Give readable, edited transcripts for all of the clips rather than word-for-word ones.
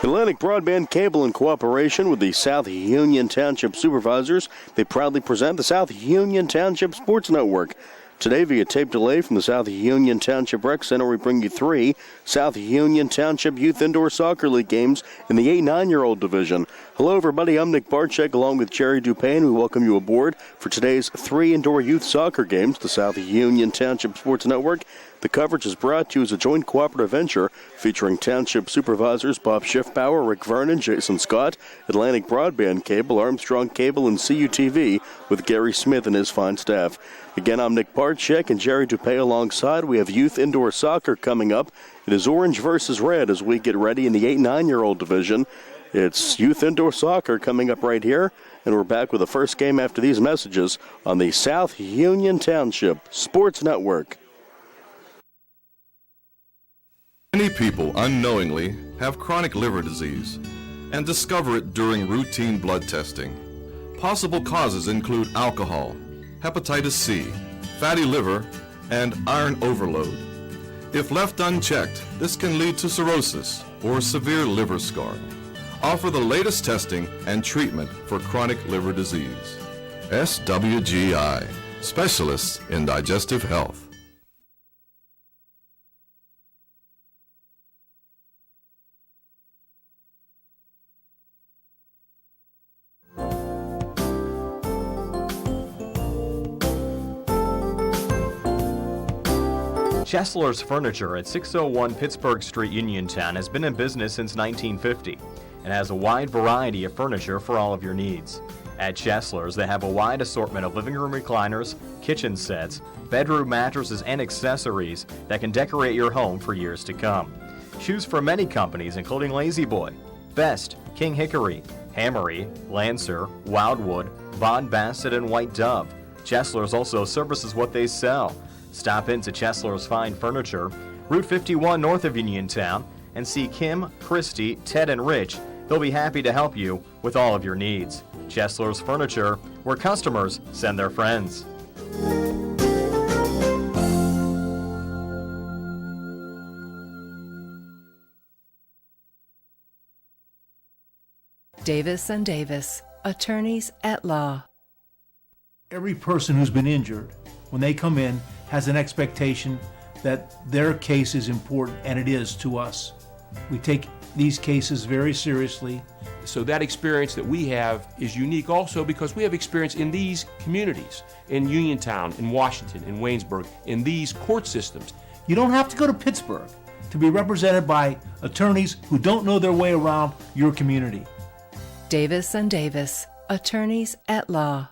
Atlantic Broadband Cable, in cooperation with the South Union Township Supervisors, they proudly present the South Union Township Sports Network. Today, via tape delay from the South Union Township Rec Center, we bring you 3 South Union Township Youth Indoor Soccer League games in the 8-9-year-old division. Hello, everybody. I'm Nick Barczyk, along with Jerry Dupain. We welcome you aboard for today's 3 indoor youth soccer games, the South Union Township Sports Network. The coverage is brought to you as a joint cooperative venture featuring Township Supervisors Bob Schiffbauer, Rick Vernon, Jason Scott, Atlantic Broadband Cable, Armstrong Cable, and CUTV with Gary Smith and his fine staff. Again, I'm Nick Barczyk and Jerry Dupay alongside. We have youth indoor soccer coming up. It is orange versus red as we get ready in the 8-9-year-old division. It's youth indoor soccer coming up right here, and we're back with the first game after these messages on the South Union Township Sports Network. Many people unknowingly have chronic liver disease and discover it during routine blood testing. Possible causes include alcohol, hepatitis C, fatty liver, and iron overload. If left unchecked, this can lead to cirrhosis or severe liver scarring. Offer the latest testing and treatment for chronic liver disease. SWGI, specialists in digestive health. Chesler's Furniture at 601 Pittsburgh Street, Uniontown has been in business since 1950 and has a wide variety of furniture for all of your needs. At Chesler's, they have a wide assortment of living room recliners, kitchen sets, bedroom mattresses, and accessories that can decorate your home for years to come. Choose from many companies including La-Z-Boy, Best, King Hickory, Hammery, Lancer, Wildwood, Bond Bassett, and White Dove. Chesler's also services what they sell. Stop into Chesler's Fine Furniture, Route 51 north of Uniontown, and see Kim, Christy, Ted, and Rich. They'll be happy to help you with all of your needs. Chesler's Furniture, where customers send their friends. Davis & Davis, attorneys at law. Every person who's been injured, when they come in, has an expectation that their case is important, and it is to us. We take these cases very seriously. So that experience that we have is unique also because we have experience in these communities, in Uniontown, in Washington, in Waynesburg, in these court systems. You don't have to go to Pittsburgh to be represented by attorneys who don't know their way around your community. Davis & Davis, attorneys at law.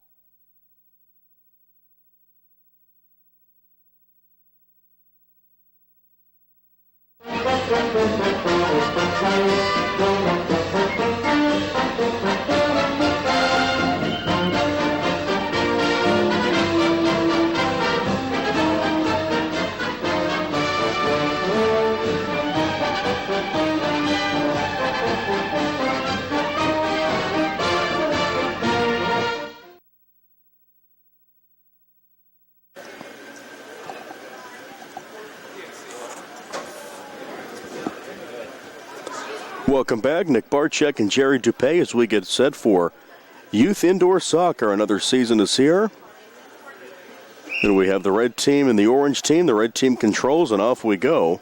Welcome back. Nick Barczyk and Jerry Dupay as we get set for youth indoor soccer. Another season is here. And we have the red team and the orange team. The red team controls, and off we go.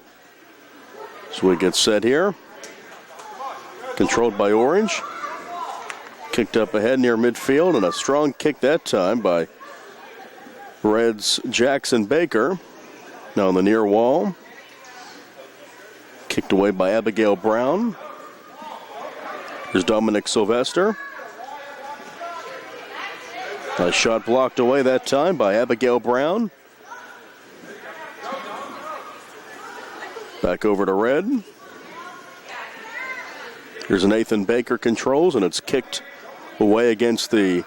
So we get set here. Controlled by orange. Kicked up ahead near midfield, and a strong kick that time by Reds' Jackson Baker. Now on the near wall. Kicked away by Abigail Brown. Here's Dominic Sylvester. A shot blocked away that time by Abigail Brown. Back over to red. Here's Nathan Baker controls, and it's kicked away against the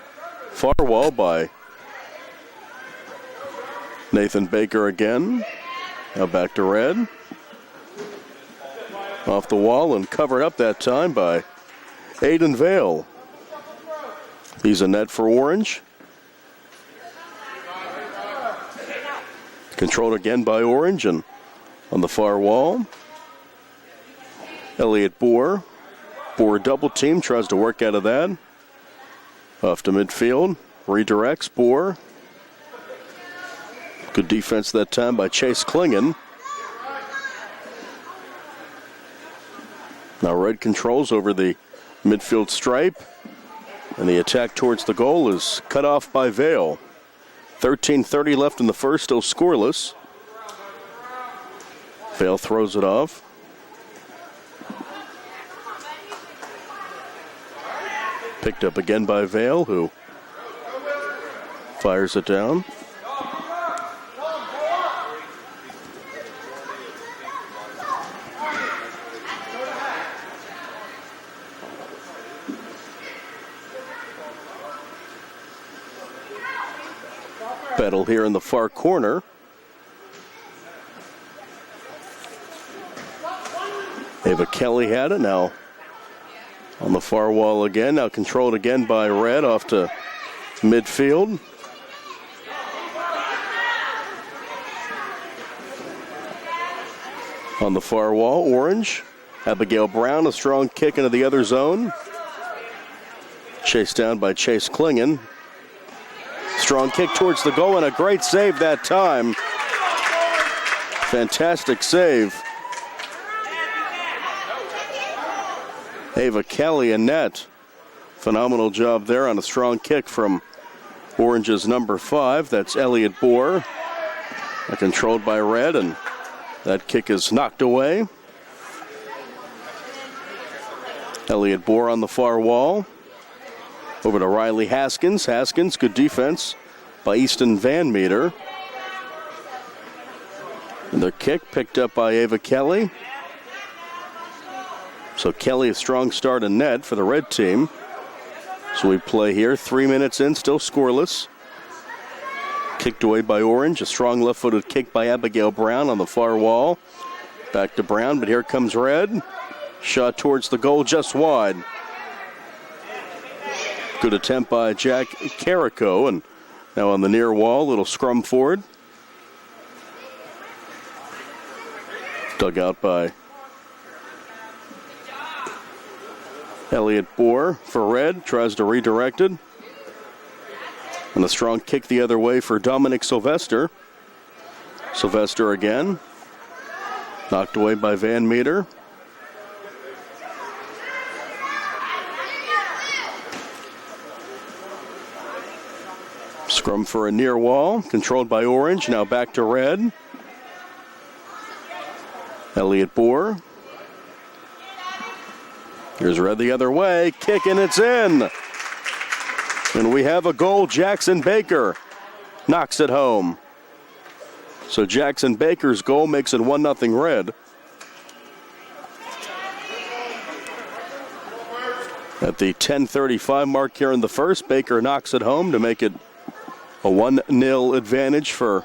far wall by Nathan Baker again. Now back to red. Off the wall and covered up that time by Aiden Vale. He's a net for orange. Controlled again by orange, and on the far wall, Elliot Boer Boer double team, tries to work out of that. Off to midfield, redirects Boer. Good defense that time by Chase Klingon. Now Red controls over the midfield stripe, and the attack towards the goal is cut off by Vale. 13:30 left in the first, still scoreless. Vale throws it off. Picked up again by Vale, who fires it down. Battle here in the far corner. Ava Kelly had it, now on the far wall again, now controlled again by Red off to midfield. On the far wall, Orange. Abigail Brown, a strong kick into the other zone. Chased down by Chase Klingon. Strong kick towards the goal and a great save that time. Fantastic save. Ava Kelly in net. Phenomenal job there on a strong kick from Orange's number 5. That's Elliot Boer. Controlled by Red, and that kick is knocked away. Elliot Boer on the far wall. Over to Riley Haskins. Haskins, good defense by Easton Van Meter. And their kick picked up by Ava Kelly. So Kelly, a strong start in net for the red team. So we play here, 3 minutes in, still scoreless. Kicked away by Orange. A strong left-footed kick by Abigail Brown on the far wall. Back to Brown, but here comes Red. Shot towards the goal, just wide. Good attempt by Jack Carrico, and now on the near wall, little scrum forward. Dug out by Elliot Boer for Red, tries to redirect it. And a strong kick the other way for Dominic Sylvester. Sylvester again. Knocked away by Van Meter. Scrum for a near wall, controlled by Orange, now back to Red. Elliot Boer. Here's Red the other way, kick and it's in. And we have a goal. Jackson Baker knocks it home. So Jackson Baker's goal makes it 1-0 Red. At the 10:35 mark here in the first, Baker knocks it home to make it a 1-0 advantage for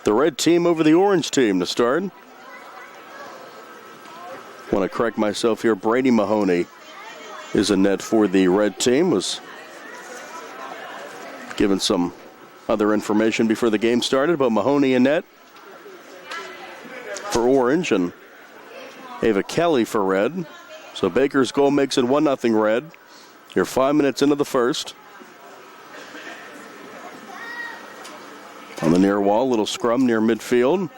the red team over the orange team to start. Want to correct myself here. Brady Mahoney is in net for the red team. Was given some other information before the game started, but Mahoney in net for orange and Ava Kelly for red. So Baker's goal makes it 1-0 Red. You're 5 minutes into the first. On the near wall, little scrum near midfield.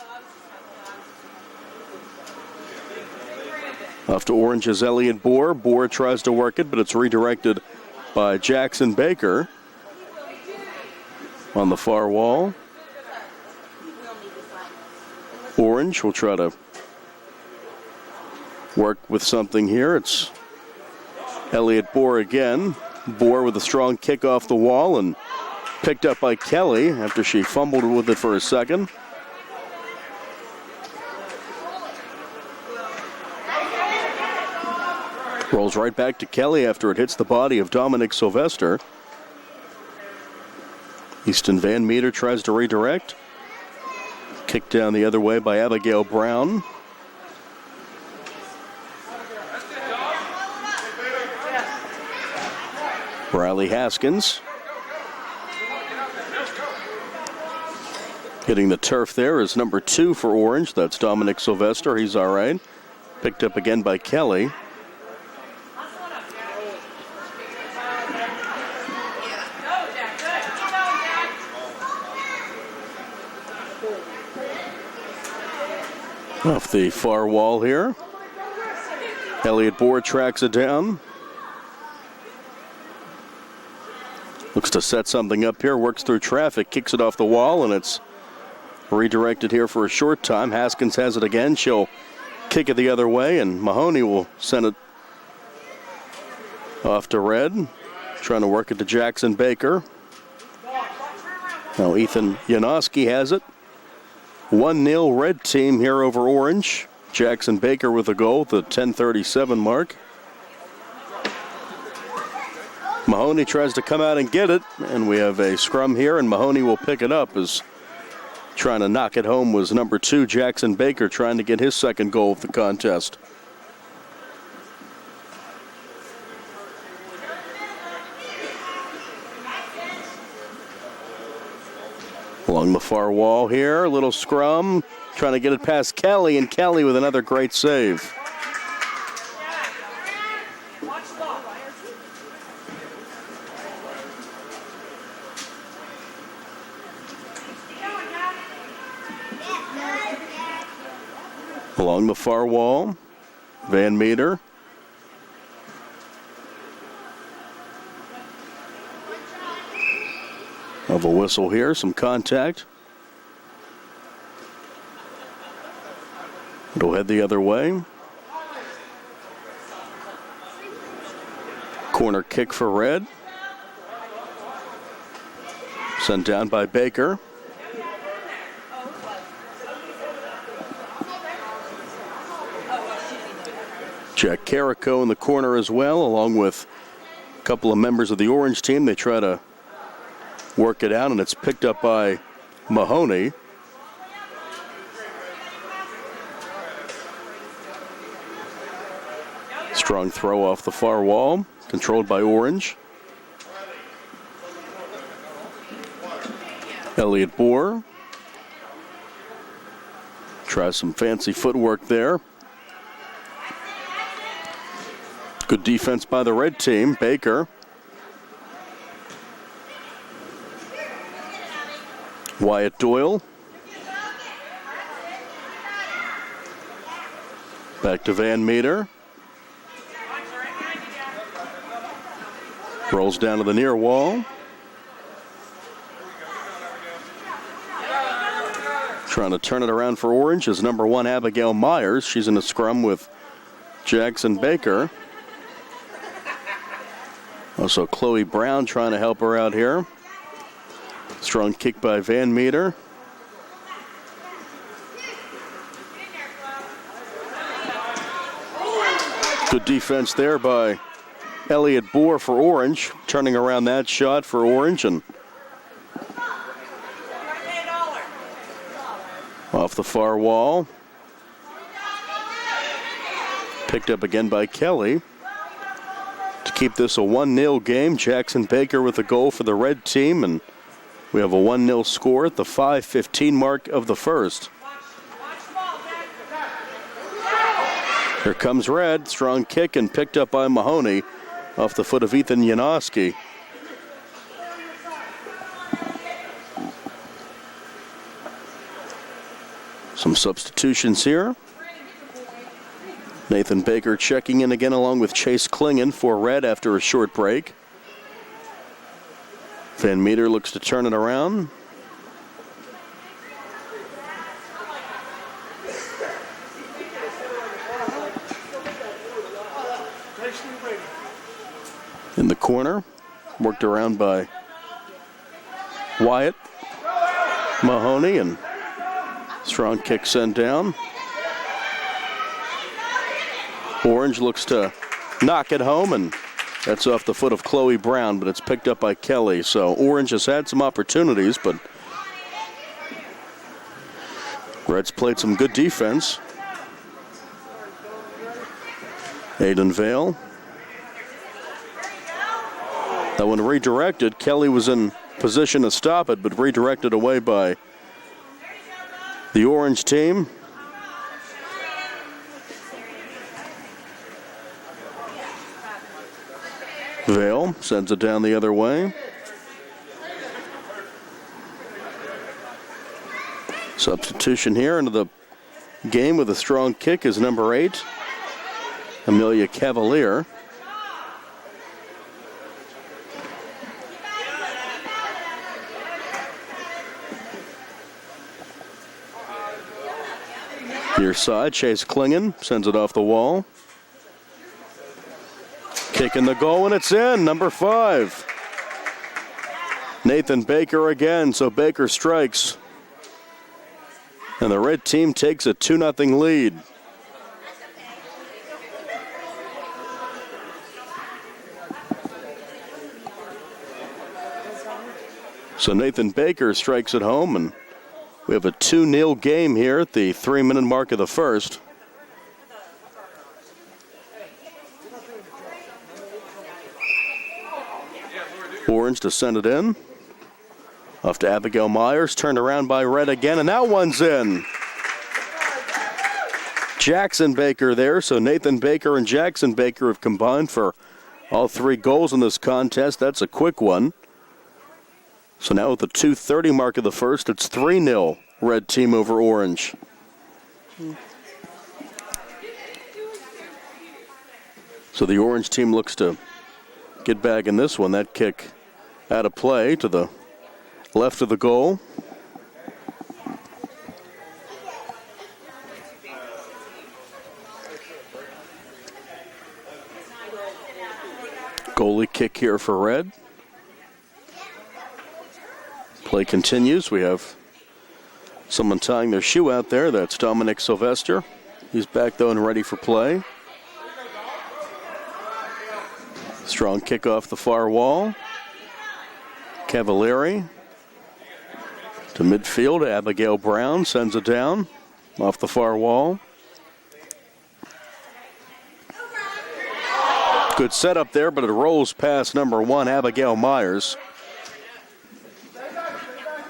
Off to Orange's Elliot Boer. Boer tries to work it, but it's redirected by Jackson Baker. On the far wall. Orange will try to work with something here. It's Elliot Boer again. Boer with a strong kick off the wall and picked up by Kelly after she fumbled with it for a second. Rolls right back to Kelly after it hits the body of Dominic Sylvester. Easton Van Meter tries to redirect. Kicked down the other way by Abigail Brown. Riley Haskins. Hitting the turf there is number 2 for Orange. That's Dominic Sylvester. He's all right. Picked up again by Kelly. Off the far wall here. Elliott Bohr tracks it down. Looks to set something up here, works through traffic, kicks it off the wall, and it's redirected here for a short time. Haskins has it again. She'll kick it the other way, and Mahoney will send it off to Red. Trying to work it to Jackson Baker. Now Ethan Janoski has it. 1-0 Red team here over Orange. Jackson Baker with a goal at the 10:37 mark. Mahoney tries to come out and get it, and we have a scrum here, and Mahoney will pick it up as trying to knock it home was number 2, Jackson Baker, trying to get his second goal of the contest. Along the far wall here, a little scrum, trying to get it past Kelly, and Kelly with another great save. Along the far wall, Van Meter. Of a whistle here, some contact. It'll head the other way. Corner kick for Red. Sent down by Baker. Jack Carrico in the corner as well, along with a couple of members of the Orange team. They try to work it out, and it's picked up by Mahoney. Strong throw off the far wall, controlled by Orange. Elliott Bohr tries some fancy footwork there. Good defense by the Red team. Baker. Wyatt Doyle. Back to Van Meter. Rolls down to the near wall. Trying to turn it around for Orange is number 1, Abigail Myers. She's in a scrum with Jackson Baker. Also Chloe Brown trying to help her out here. Strong kick by Van Meter. Good defense there by Elliott Bohr for Orange. Turning around that shot for Orange, and off the far wall. Picked up again by Kelly. To keep this a 1-0 game, Jackson Baker with a goal for the Red team, and we have a 1-0 score at the 5:15 mark of the first. Here comes Red. Strong kick and picked up by Mahoney off the foot of Ethan Janoski. Some substitutions here. Nathan Baker checking in again along with Chase Klingon for Red after a short break. Van Meter looks to turn it around. In the corner, worked around by Wyatt. Mahoney, and strong kick sent down. Orange looks to knock it home, and that's off the foot of Chloe Brown, but it's picked up by Kelly. So Orange has had some opportunities, but Reds played some good defense. Aiden Vale. That one redirected. Kelly was in position to stop it, but redirected away by the Orange team. Vale sends it down the other way. Substitution here into the game with a strong kick is number 8, Amelia Cavalier. Near side, Chase Klingon sends it off the wall. Kick in the goal, and it's in, number 5. Nathan Baker again, so Baker strikes. And the red team takes a 2-0 lead. So Nathan Baker strikes at home, and we have a 2-0 game here at the 3-minute mark of the first. Orange to send it in. Off to Abigail Myers, turned around by Red again, and that one's in. Jackson Baker there, so Nathan Baker and Jackson Baker have combined for all 3 goals in this contest. That's a quick one. So now at the 2:30 mark of the first, it's 3-0 red team over orange. So the orange team looks to get back in this one. That kick out of play to the left of the goal. Goalie kick here for red. Play continues. We have someone tying their shoe out there. That's Dominic Sylvester. He's back though and ready for play. Strong kick off the far wall. Cavalieri to midfield. Abigail Brown sends it down off the far wall. Good setup there, but it rolls past number 1, Abigail Myers.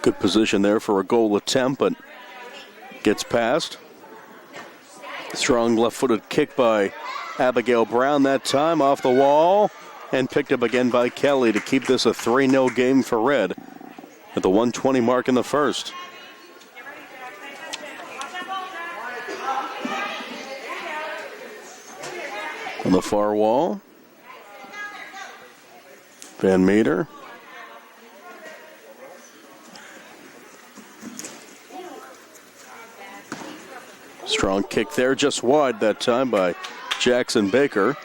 Good position there for a goal attempt, but gets past. Strong left-footed kick by Abigail Brown that time off the wall, and picked up again by Kelly to keep this a 3-0 game for red at the 1:20 mark in the first. On the far wall, Van Meter. Strong kick there, just wide that time by Jackson Baker.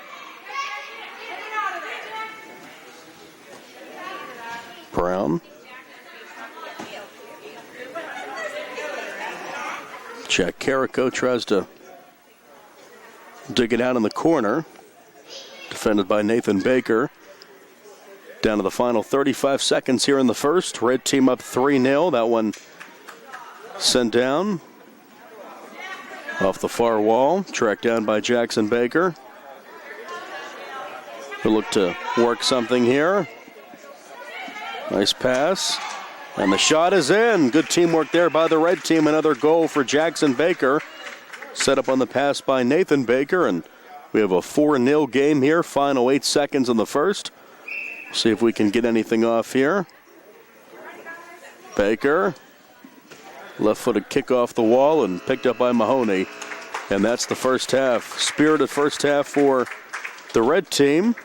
Brown. Jack Carrico tries to dig it out in the corner. Defended by Nathan Baker. Down to the final 35 seconds here in the first. Red team up 3-0. That one sent down off the far wall. Tracked down by Jackson Baker. We'll look to work something here. Nice pass. And the shot is in. Good teamwork there by the red team. Another goal for Jackson Baker. Set up on the pass by Nathan Baker. And we have a 4-0 game here. Final 8 seconds in the first. See if we can get anything off here. Baker. Left-footed kick off the wall and picked up by Mahoney. And that's the first half. Spirited first half for the red team.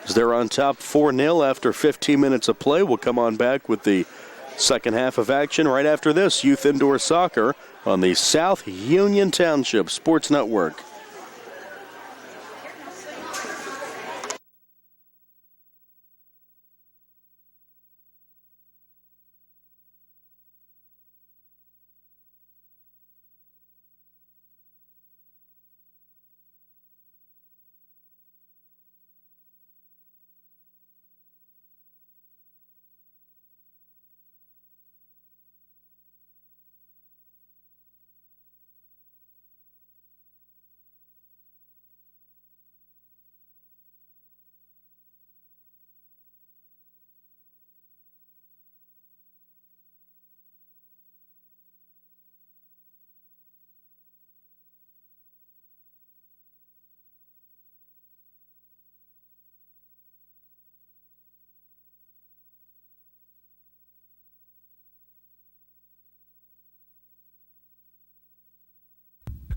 As they're on top 4-0 after 15 minutes of play. We'll come on back with the second half of action right after this. Youth Indoor Soccer on the South Union Township Sports Network.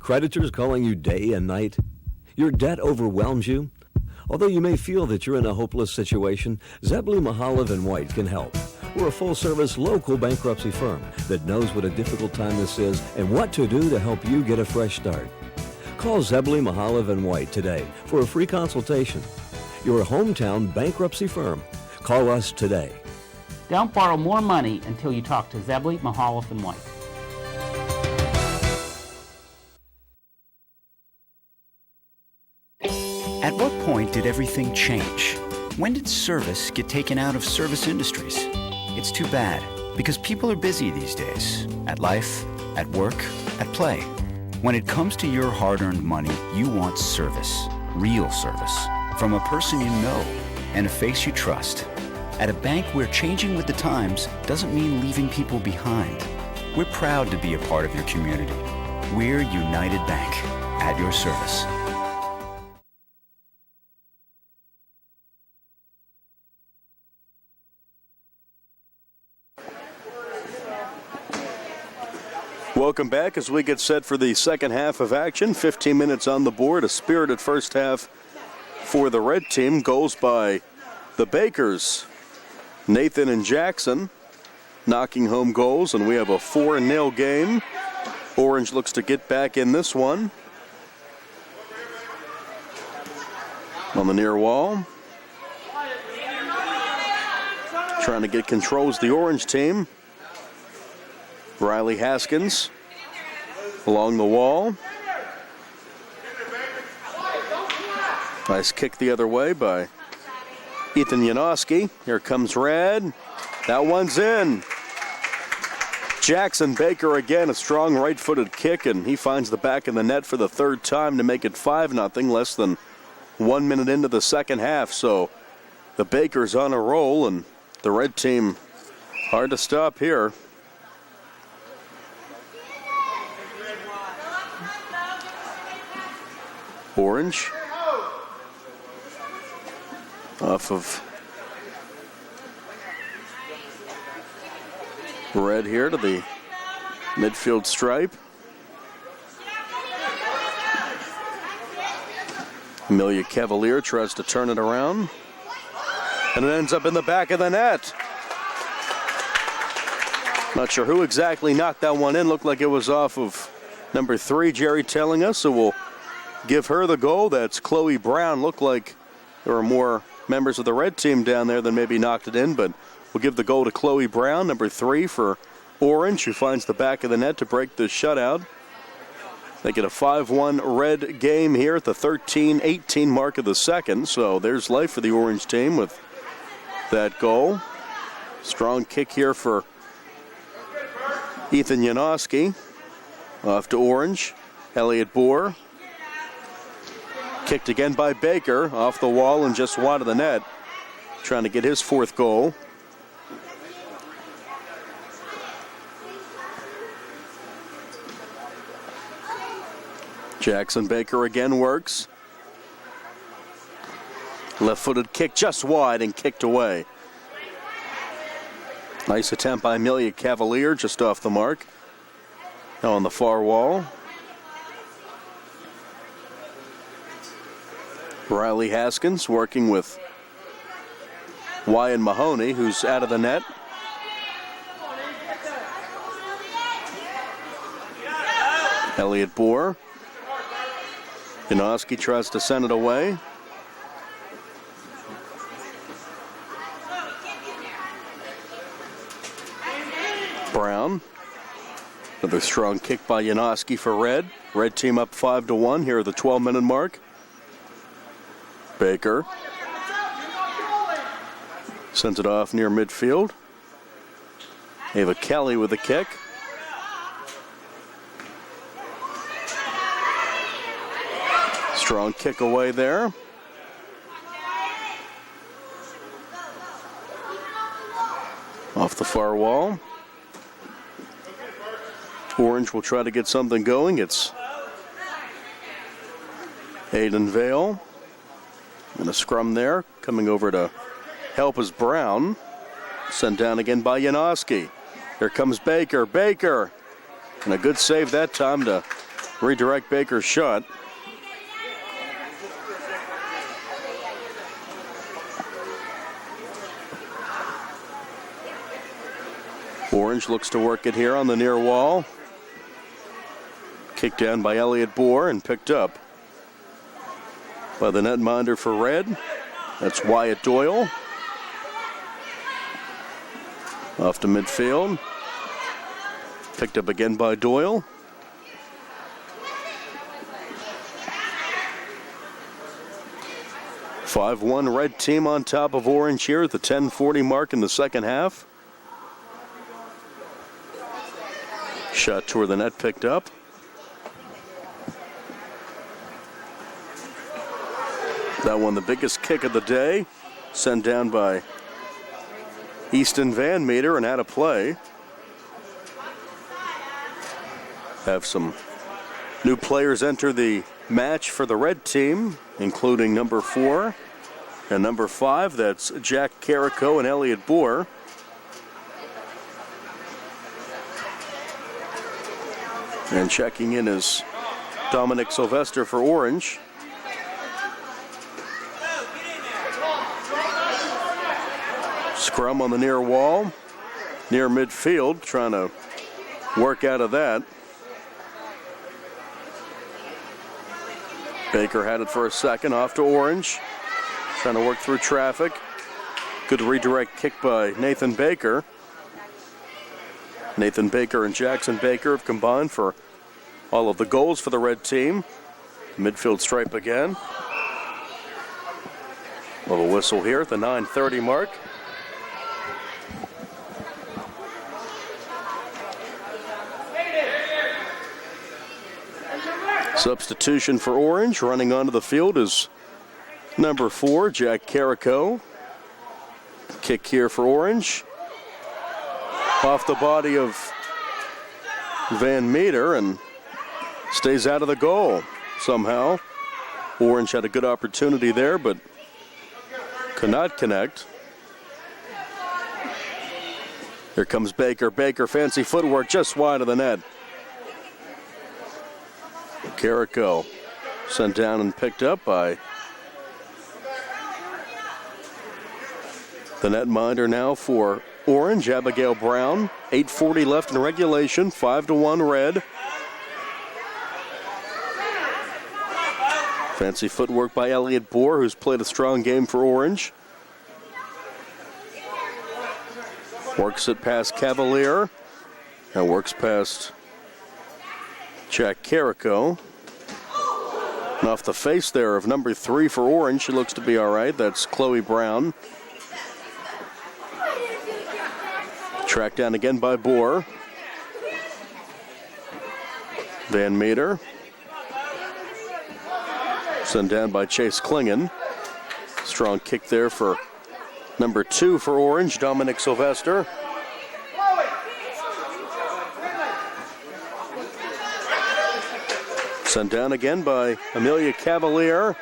Creditors calling you day and night? Your debt overwhelms you? Although you may feel that you're in a hopeless situation, Zebley, Mahalev & White can help. We're a full-service local bankruptcy firm that knows what a difficult time this is and what to do to help you get a fresh start. Call Zebley, Mahalev & White today for a free consultation. Your hometown bankruptcy firm. Call us today. Don't borrow more money until you talk to Zebley, Mahalev & White. At what point did everything change? When did service get taken out of service industries? It's too bad, because people are busy these days. At life, at work, at play. When it comes to your hard-earned money, you want service. Real service. From a person you know and a face you trust. At a bank where changing with the times doesn't mean leaving people behind. We're proud to be a part of your community. We're United Bank, at your service. Welcome back as we get set for the second half of action. 15 minutes on the board. A spirited first half for the red team. Goals by the Bakers, Nathan and Jackson, knocking home goals, and we have a 4-0 game. Orange looks to get back in this one. On the near wall. Trying to get controls the Orange team. Riley Haskins along the wall. Nice kick the other way by Ethan Janoski. Here comes Red. That one's in. Jackson Baker again, a strong right-footed kick, and he finds the back of the net for the third time to make it 5-0, less than 1 minute into the second half. So the Bakers on a roll, and the red team hard to stop here. Orange off of Red here to the midfield stripe. Amelia Cavalier tries to turn it around, and it ends up in the back of the net. Not sure who exactly knocked that one in. Looked like it was off of number 3, Jerry telling us, so we'll give her the goal. That's Chloe Brown. Looked like there were more members of the red team down there than maybe knocked it in, but we'll give the goal to Chloe Brown, number 3 for Orange, who finds the back of the net to break the shutout. They get a 5-1 red game here at the 13-18 mark of the second, so there's life for the Orange team with that goal. Strong kick here for Ethan Janoski. Off to Orange. Elliot Bohr. Kicked again by Baker, off the wall and just wide of the net. Trying to get his 4th goal. Jackson Baker again works. Left-footed kick just wide and kicked away. Nice attempt by Amelia Cavalier, just off the mark. Now on the far wall. Riley Haskins working with Wyan Mahoney, who's out of the net. Elliot Bohr. Janoski tries to send it away. Brown. Another strong kick by Janoski for Red. Red team up 5-1 here at the 12-minute mark. Baker sends it off near midfield. Ava Kelly with a kick. Strong kick away there. Off the far wall. Orange will try to get something going. It's Aiden Vale. And a scrum there. Coming over to help is Brown. Sent down again by Janoski. Here comes Baker. Baker. And a good save that time to redirect Baker's shot. Orange looks to work it here on the near wall. Kicked down by Elliott Bohr and picked up by the netminder for Red. That's Wyatt Doyle. Off to midfield. Picked up again by Doyle. (5-1) Red team on top of Orange here at the 10:40 mark in the second half. Shot toward the net picked up. That one the biggest kick of the day. Sent down by Easton Van Meter and out of play. Have some new players enter the match for the Red team, including number 4 and number 5. That's Jack Carrico and Elliott Bohr. And checking in is Dominic Sylvester for Orange. Scrum on the near wall, near midfield, trying to work out of that. Baker had it for a second, off to Orange, trying to work through traffic. Good redirect kick by Nathan Baker. Nathan Baker and Jackson Baker have combined for all of the goals for the Red team. Midfield stripe again. Little whistle here at the 9:30 mark. Substitution for Orange. Running onto the field is number 4, Jack Carrico. Kick here for Orange. Off the body of Van Meter and stays out of the goal somehow. Orange had a good opportunity there, but could not connect. Here comes Baker. Baker, fancy footwork just wide of the net. Carrico sent down and picked up by the netminder now for Orange, Abigail Brown. 8:40 left in regulation, 5-1 Red. Fancy footwork by Elliott Bohr, who's played a strong game for Orange. Works it past Cavalier. And works past Jack Carrico. And off the face there of number 3 for Orange, she looks to be all right. That's Chloe Brown. Tracked down again by Bohr. Van Meter. Sent down by Chase Klingon. Strong kick there for number 2 for Orange, Dominic Sylvester. Sent down again by Amelia Cavalier.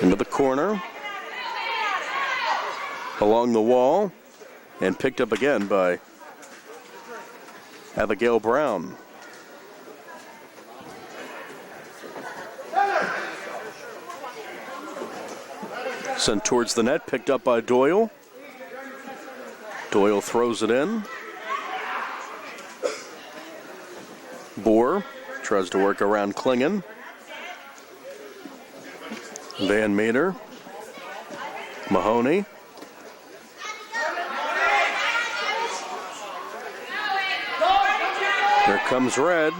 Into the corner. Along the wall. And picked up again by Abigail Brown. Sent towards the net, picked up by Doyle. Doyle throws it in. Bohr tries to work around Klingon. Van Meter. Mahoney. Here comes Red.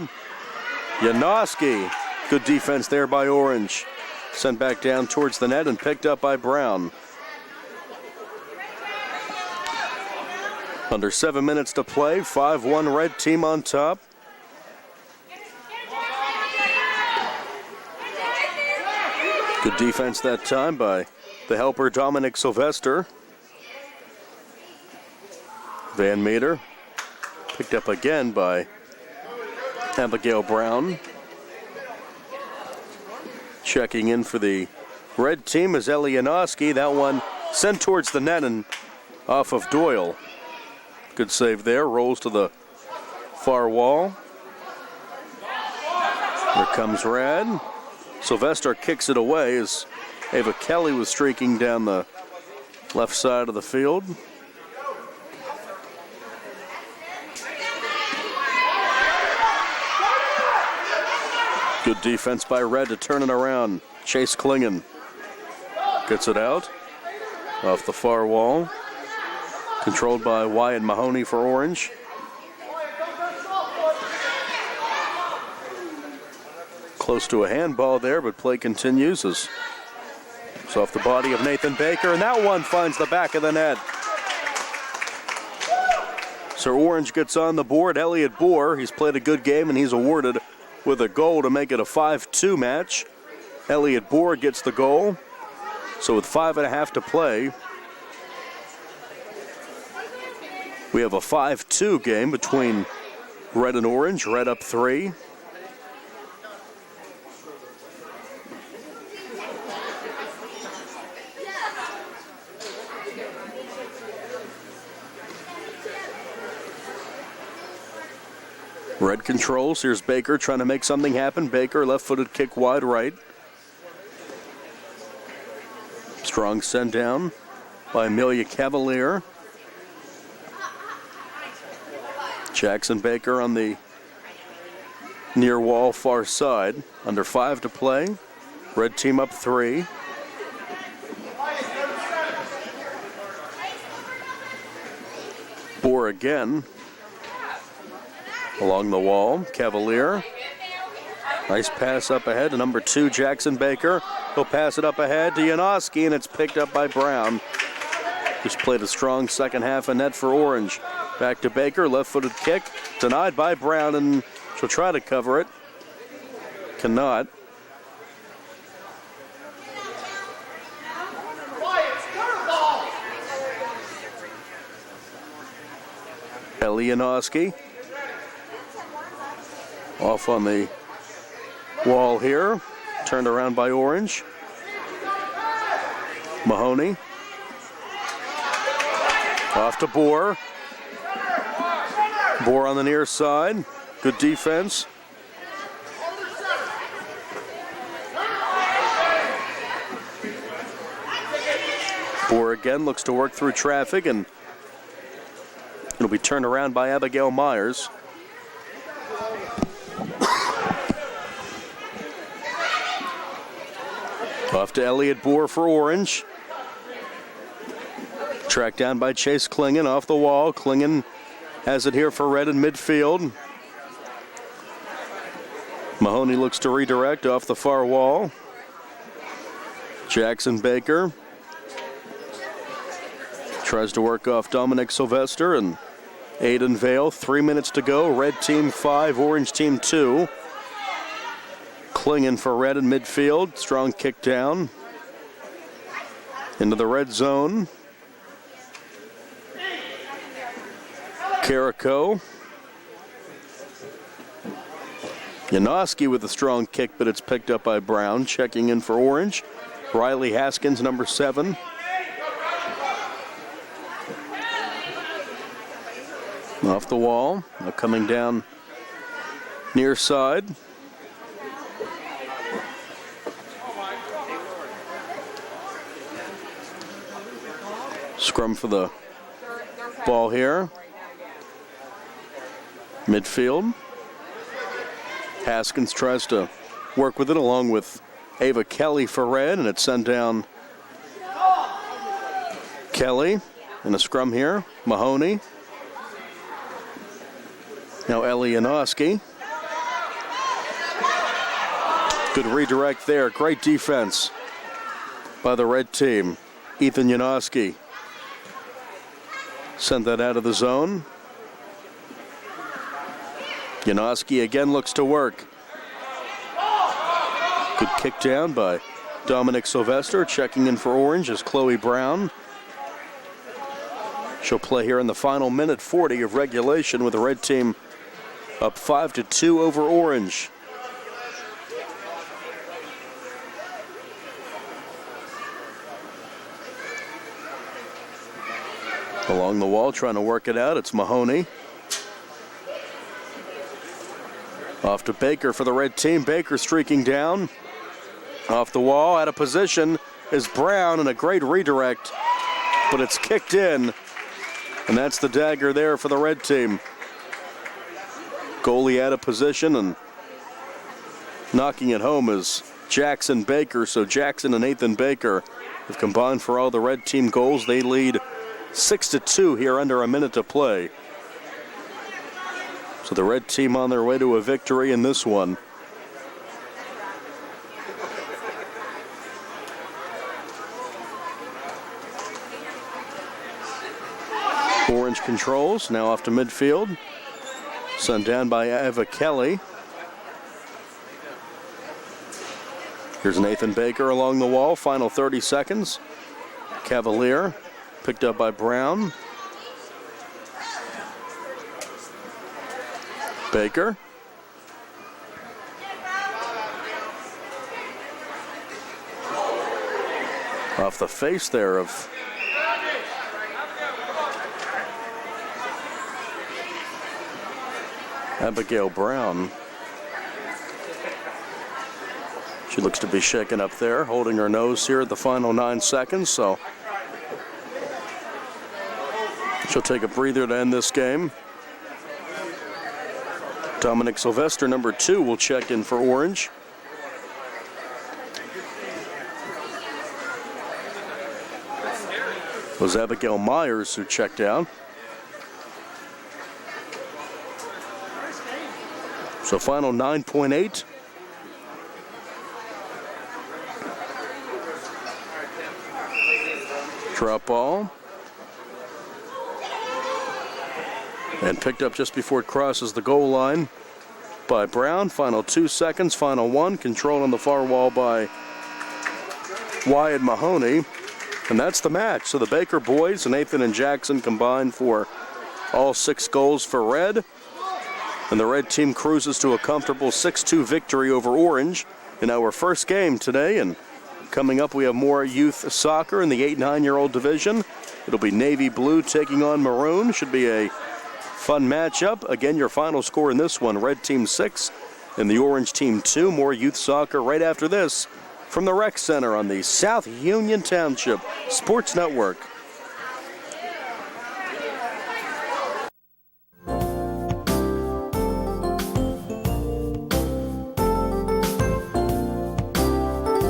Janoski. Good defense there by Orange. Sent back down towards the net and picked up by Brown. Under 7 minutes to play. 5-1 Red team on top. Good defense that time by the helper Dominic Sylvester. Van Meter. Picked up again by Abigail Brown. Checking in for the Red team is Ellie Janoski. That one sent towards the net and off of Doyle. Good save there. Rolls to the far wall. Here comes Red. Sylvester kicks it away as Ava Kelly was streaking down the left side of the field. Good defense by Red to turn it around. Chase Klingon gets it out off the far wall. Controlled by Wyatt Mahoney for Orange. Close to a handball there, but play continues as it's off the body of Nathan Baker, and that one finds the back of the net. So Orange gets on the board. Elliot Bohr, he's played a good game, and he's awarded with a goal to make it a 5-2 match. Elliot Bohr gets the goal. So with 5.5 to play, we have a 5-2 game between Red and Orange. Red up 3. Red controls. Here's Baker trying to make something happen. Baker, left-footed kick wide right. Strong send down by Amelia Cavalier. Jackson Baker on the near wall far side. Under 5 to play. Red team up 3. Bohr again. Along the wall, Cavalier. Nice pass up ahead to number 2, Jackson Baker. He'll pass it up ahead to Janoski, and it's picked up by Brown, who's played a strong second half of net for Orange. Back to Baker, left-footed kick, denied by Brown, and she'll try to cover it. Cannot. Ellie Janoski. Off on the wall here. Turned around by Orange. Mahoney. Off to Bohr. Bohr on the near side. Good defense. Bohr again looks to work through traffic, and it'll be turned around by Abigail Myers. Off to Elliot Bohr for Orange. Tracked down by Chase Klingon off the wall. Klingon has it here for Red in midfield. Mahoney looks to redirect off the far wall. Jackson Baker tries to work off Dominic Sylvester and Aiden Vale. 3 minutes to go. Red team 5, Orange team 2. Klingon for Red in midfield. Strong kick down into the red zone. Carrico. Janoski with a strong kick, but it's picked up by Brown. Checking in for Orange. Riley Haskins, number 7. Off the wall. Now coming down near side. Scrum for the ball here. Midfield. Haskins tries to work with it along with Ava Kelly for Red, and it's sent down. Kelly in a scrum here. Mahoney. Now Ellie Janoski. Good redirect there. Great defense by the Red team. Ethan Janoski sent that out of the zone. Janoski again looks to work. Good kick down by Dominic Sylvester. Checking in for Orange is Chloe Brown. She'll play here in the final minute 40 of regulation with the Red team up 5-2 over Orange. Along the wall, trying to work it out, it's Mahoney. Off to Baker for the red team. Baker streaking down. Off the wall, out of position is Brown, and a great redirect, but it's kicked in, and that's the dagger there for the red team. Goalie out of position, and knocking it home is Jackson Baker. So Jackson and Nathan Baker have combined for all the red team goals. They lead 6-2 here under a minute to play. So the red team on their way to a victory in this one. Orange controls, now off to midfield. Sent down by Eva Kelly. Here's Nathan Baker along the wall, final 30 seconds. Cavalier, picked up by Brown. Baker. Off the face there of Abigail Brown. She looks to be shaken up there, holding her nose here at the final 9 seconds, so she'll take a breather to end this game. Dominic Sylvester, number 2, will check in for Orange. It was Abigail Myers who checked out. So final 9.8. Drop ball. And picked up just before it crosses the goal line by Brown. Final 2 seconds, final 1. Control on the far wall by Wyatt Mahoney. And that's the match. So the Baker boys, Nathan and Jackson, combined for all 6 goals for red. And the red team cruises to a comfortable 6-2 victory over Orange in our first game today. And coming up, we have more youth soccer in the 8-9-year-old division. It'll be Navy Blue taking on Maroon. Should be a fun matchup. Again, your final score in this one, red team 6 and the orange team 2. More youth soccer right after this from the Rec Center on the South Union Township Sports Network.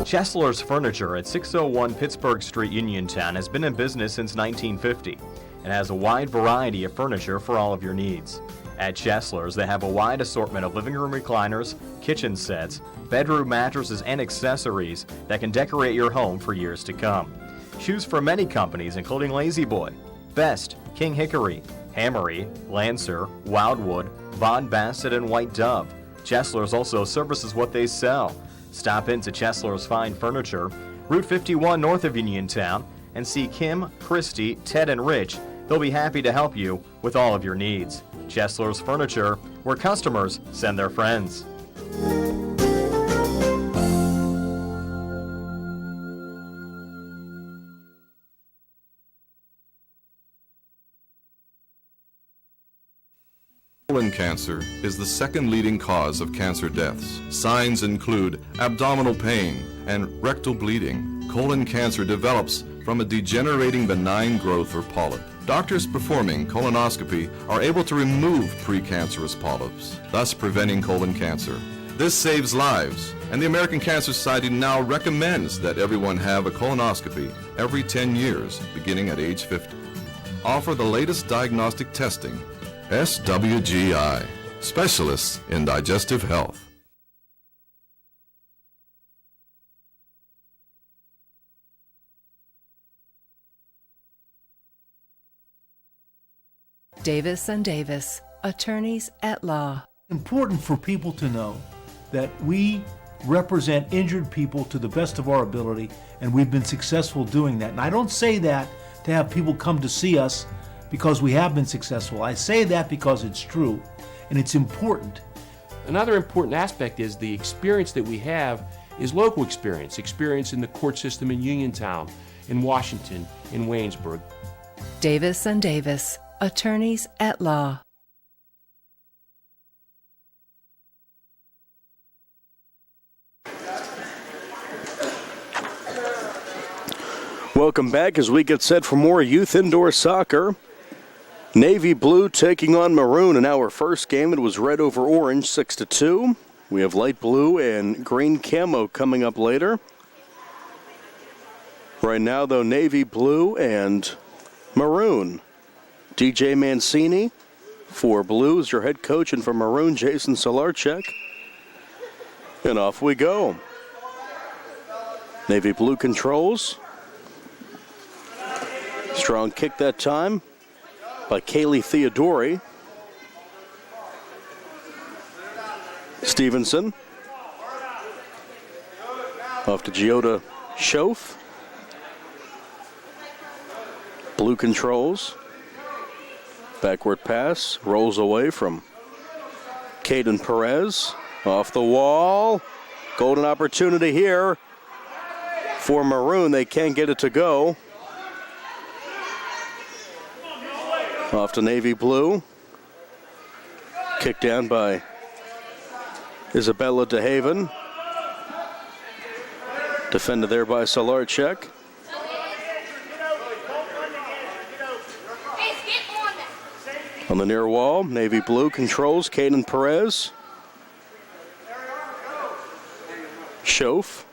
Chesler's Furniture at 601 Pittsburgh Street, Uniontown has been in business since 1950 and has a wide variety of furniture for all of your needs. At Chesler's, they have a wide assortment of living room recliners, kitchen sets, bedroom mattresses, and accessories that can decorate your home for years to come. Choose from many companies including La-Z-Boy, Best, King Hickory, Hammery, Lancer, Wildwood, Von Bassett, and White Dove. Chesler's also services what they sell. Stop into Chesler's Fine Furniture, Route 51 north of Uniontown, and see Kim, Christy, Ted, and Rich. They'll be happy to help you with all of your needs. Chesler's Furniture, where customers send their friends. Colon cancer is the second leading cause of cancer deaths. Signs include abdominal pain and rectal bleeding. Colon cancer develops from a degenerating benign growth or polyp. Doctors performing colonoscopy are able to remove precancerous polyps, thus preventing colon cancer. This saves lives, and the American Cancer Society now recommends that everyone have a colonoscopy every 10 years, beginning at age 50. Offer the latest diagnostic testing. SWGI, specialists in digestive health. Davis & Davis, attorneys at law. Important for people to know that we represent injured people to the best of our ability, and we've been successful doing that. And I don't say that to have people come to see us because we have been successful. I say that because it's true, and it's important. Another important aspect is the experience that we have is local experience in the court system in Uniontown, in Washington, in Waynesburg. Davis & Davis, attorneys at law. Welcome back as we get set for more youth indoor soccer. Navy blue taking on maroon in our first game. It was red over orange, 6-2. We have light blue and green camo coming up later. Right now, though, navy blue and maroon. DJ Mancini for blue is your head coach, and for maroon, Jason Solarchek. And off we go. Navy blue controls. Strong kick that time by Kaylee Theodori. Stevenson. Off to Giota Schoaf. Blue controls. Backward pass. Rolls away from Caden Perez. Off the wall. Golden opportunity here for maroon. They can't get it to go. Off to navy blue. Kicked down by Isabella DeHaven. Defended there by Solarchek. On the near wall, navy blue controls Caden Perez. Schoaf.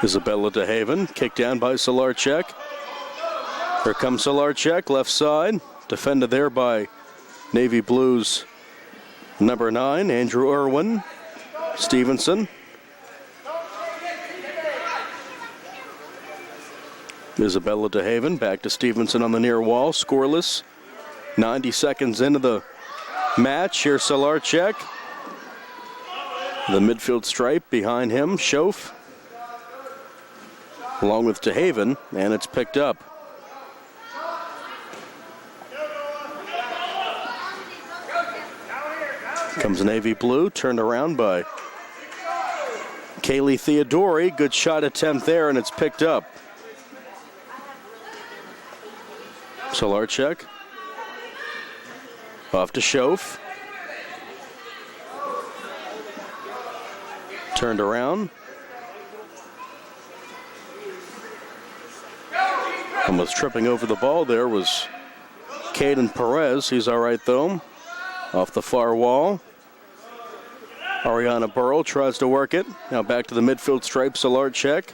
Isabella DeHaven, kicked down by Solarchek. Here comes Solarchek, left side. Defended there by Navy Blues number 9, Andrew Irwin. Stevenson. Isabella DeHaven back to Stevenson on the near wall, scoreless. 90 seconds into the match. Here's Solarchek. The midfield stripe behind him, Schoaf. Along with DeHaven, and it's picked up. Comes navy blue, turned around by Kaylee Theodori. Good shot attempt there, and it's picked up. Solarchek. Off to Schoaf. Turned around. Almost tripping over the ball there was Caden Perez. He's all right, though. Off the far wall. Ariana Burrell tries to work it. Now back to the midfield stripe, Solarchek.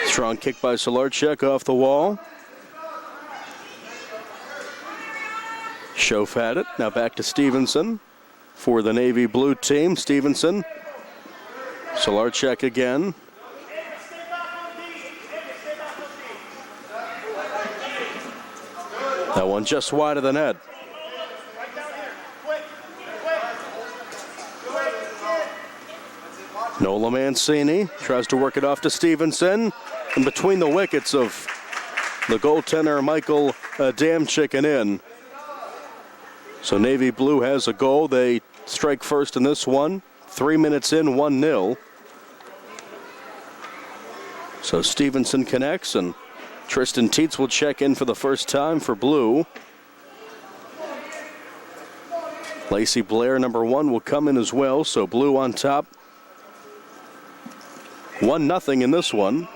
Strong kick by Solarchek off the wall. Schoaf had it. Now back to Stevenson for the navy blue team. Stevenson. Solarchek again. That one just wide of the net. Nola Mancini tries to work it off to Stevenson. And between the wickets of the goaltender, Michael Damchick and in. So Navy Blue has a goal. They strike first in this one. 3 minutes in, 1-0. So Stevenson connects, and Tristan Teets will check in for the first time for Blue. Lacey Blair, number 1, will come in as well. So Blue on top. 1-0 in this one.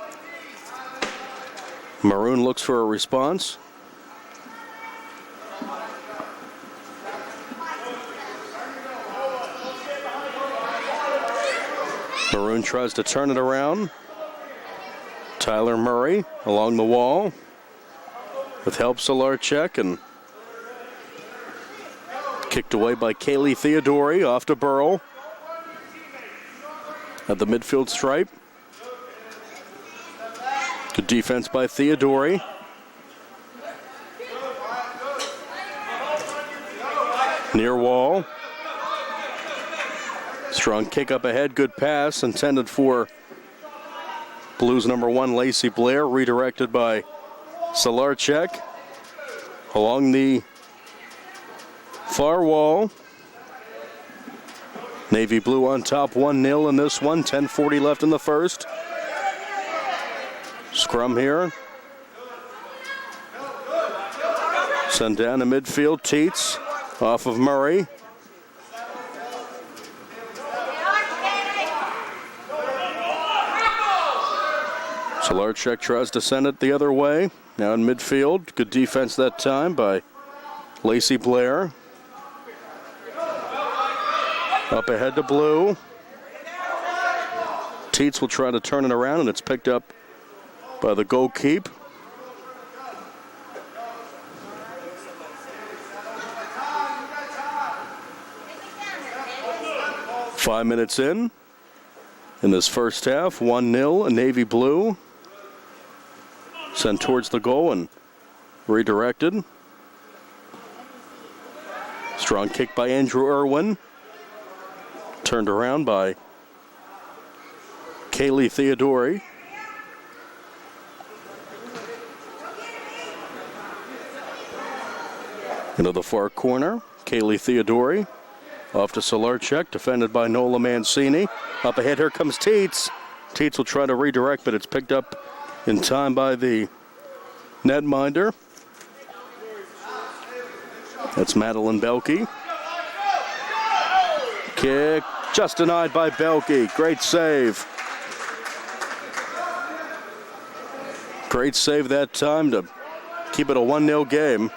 Maroon looks for a response. Maroon tries to turn it around. Tyler Murray along the wall with help Solarchek, and kicked away by Kaylee Theodori off to Burrell at the midfield stripe. Good defense by Theodori. Near wall. Strong kick up ahead. Good pass intended for Blues number 1, Lacey Blair. Redirected by Solarchek along the far wall. Navy Blue on top, 1-0 in this one. 10:40 left in the first. Scrum here. Sent down to midfield. Teets off of Murray. Solarchek tries to send it the other way. Now in midfield. Good defense that time by Lacey Blair. Up ahead to Blue. Teets will try to turn it around, and it's picked up by the goalkeep. Five minutes in this first half, 1-0, Navy Blue. Sent towards the goal and redirected. Strong kick by Andrew Irwin. Turned around by Kaylee Theodori. Into the far corner, Kaylee Theodori. Off to Solarchek, defended by Nola Mancini. Up ahead, here comes Teets. Teets will try to redirect, but it's picked up in time by the netminder. That's Madeline Belke. Kick just denied by Belke. Great save. Great save that time to keep it a 1-0 game.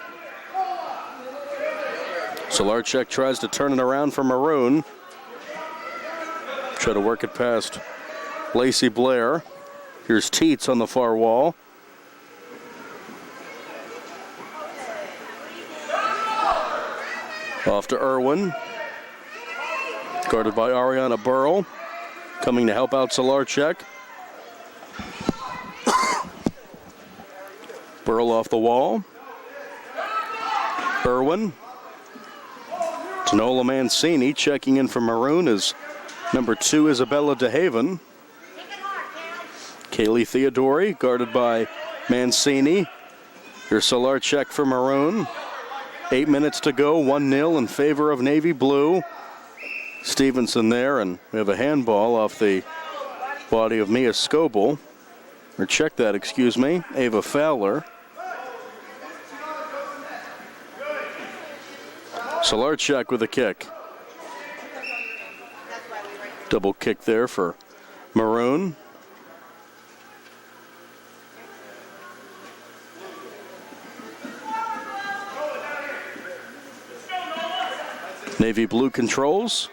Solarchek tries to turn it around for Maroon. Try to work it past Lacey Blair. Here's Teets on the far wall. Off to Irwin. Guarded by Ariana Burrell. Coming to help out Solarchek. Burrell off the wall. Irwin. Nola Mancini checking in for Maroon is number 2, Isabella DeHaven. Kaylee Theodori guarded by Mancini. Here's Solarchek for Maroon. 8 minutes to go, 1-0 in favor of Navy Blue. Stevenson there, and we have a handball off the body of Mia Scoble. Or check that, excuse me, Ava Fowler. Solarchek with a kick. Double kick there for Maroon. Navy Blue controls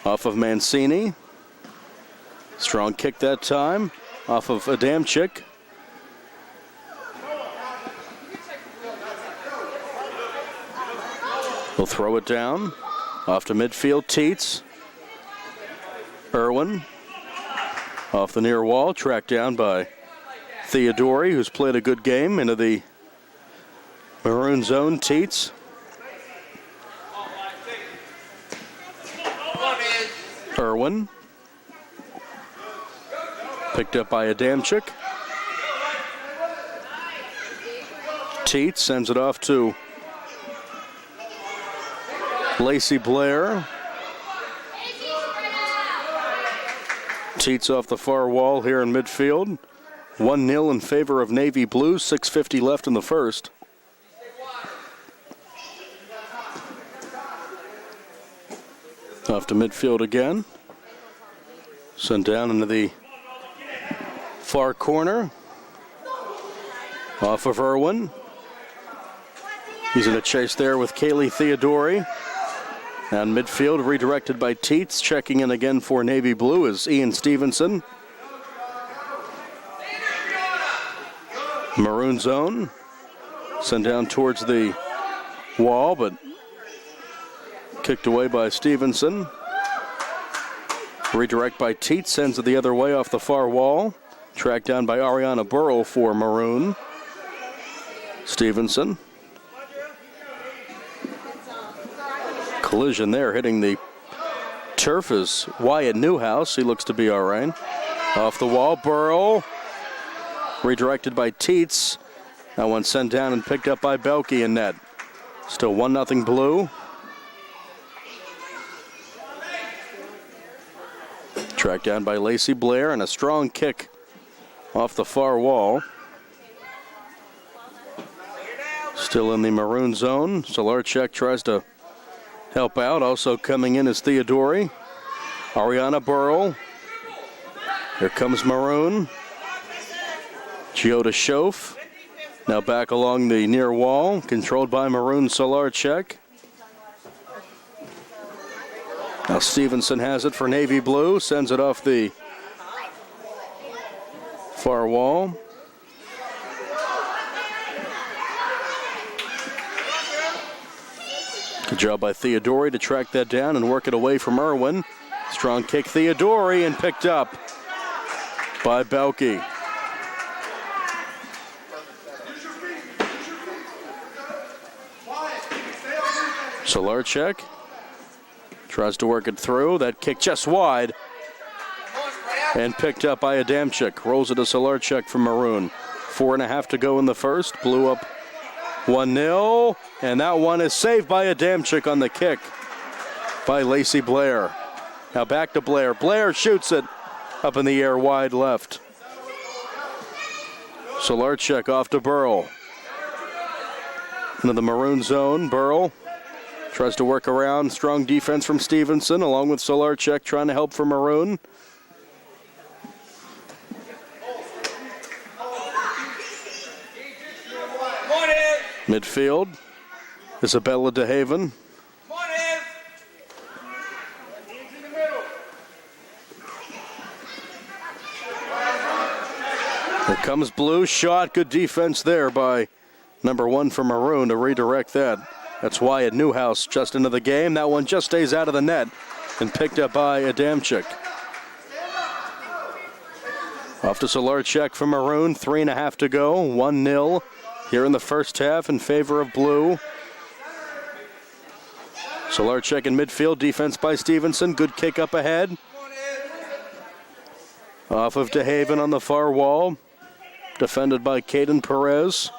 off of Mancini. Strong kick that time off of Adamczyk. We'll throw it down. Off to midfield, Teets. Irwin. Off the near wall, tracked down by Theodori, who's played a good game. Into the Maroon zone, Teets. Irwin. Picked up by Adamczyk. Teets sends it off to Lacey Blair. Teets off the far wall here in midfield. 1-0 in favor of Navy Blue. 6:50 left in the first. Off to midfield again. Sent down into the far corner. Off of Irwin. He's in a chase there with Kaylee Theodori. And midfield redirected by Teets. Checking in again for Navy Blue is Ian Stevenson. Maroon zone. Sent down towards the wall, but kicked away by Stevenson. Redirect by Teets. Sends it the other way off the far wall. Tracked down by Ariana Burrow for Maroon. Stevenson. Collision there, hitting the turf is Wyatt Newhouse. He looks to be all right. Off the wall, Burrow. Redirected by Teets. That one sent down and picked up by Belke in net. Still 1-0 Blue. Tracked down by Lacey Blair, and a strong kick off the far wall. Still in the Maroon zone. Solarchek tries to help out. Also coming in is Theodori. Ariana Burrell. Here comes Maroon. Gio to Schoaf. Now back along the near wall, controlled by Maroon Solarchek. Now Stevenson has it for Navy Blue, sends it off the far wall. Good job by Theodori to track that down and work it away from Irwin. Strong kick Theodori and picked up by Belke. Solarchek tries to work it through. That kick just wide and picked up by Adamczyk. Rolls it to Solarchek from Maroon. 4.5 to go in the first. Blew up 1-0. And that one is saved by Adamczyk on the kick by Lacey Blair. Now back to Blair. Blair shoots it up in the air wide left. Solarchek off to Burl. Into the Maroon zone. Burl tries to work around. Strong defense from Stevenson, along with Solarchek trying to help for Maroon. Midfield, Isabella DeHaven. Here comes Blue, shot, good defense there by number 1 for Maroon to redirect that. That's Wyatt Newhouse just into the game. That one just stays out of the net and picked up by Adamczyk. Off to Solarchek from Maroon, 3.5 to go, 1-0 here in the first half in favor of Blue. Solarchek in midfield, defense by Stevenson, good kick up ahead. Off of DeHaven on the far wall, defended by Caden Perez.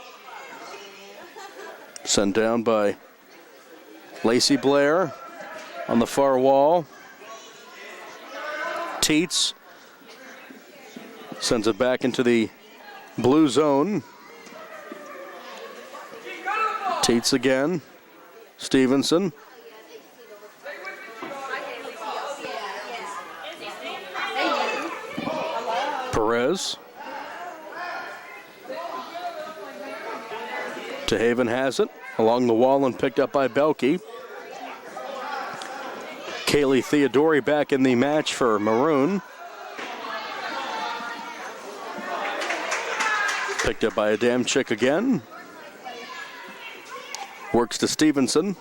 Sent down by Lacey Blair on the far wall. Teets sends it back into the blue zone. Teets again. Stevenson. Perez. DeHaven has it along the wall and picked up by Belke. Kaylee Theodori back in the match for Maroon. Picked up by Adamczyk again. Works to Stevenson.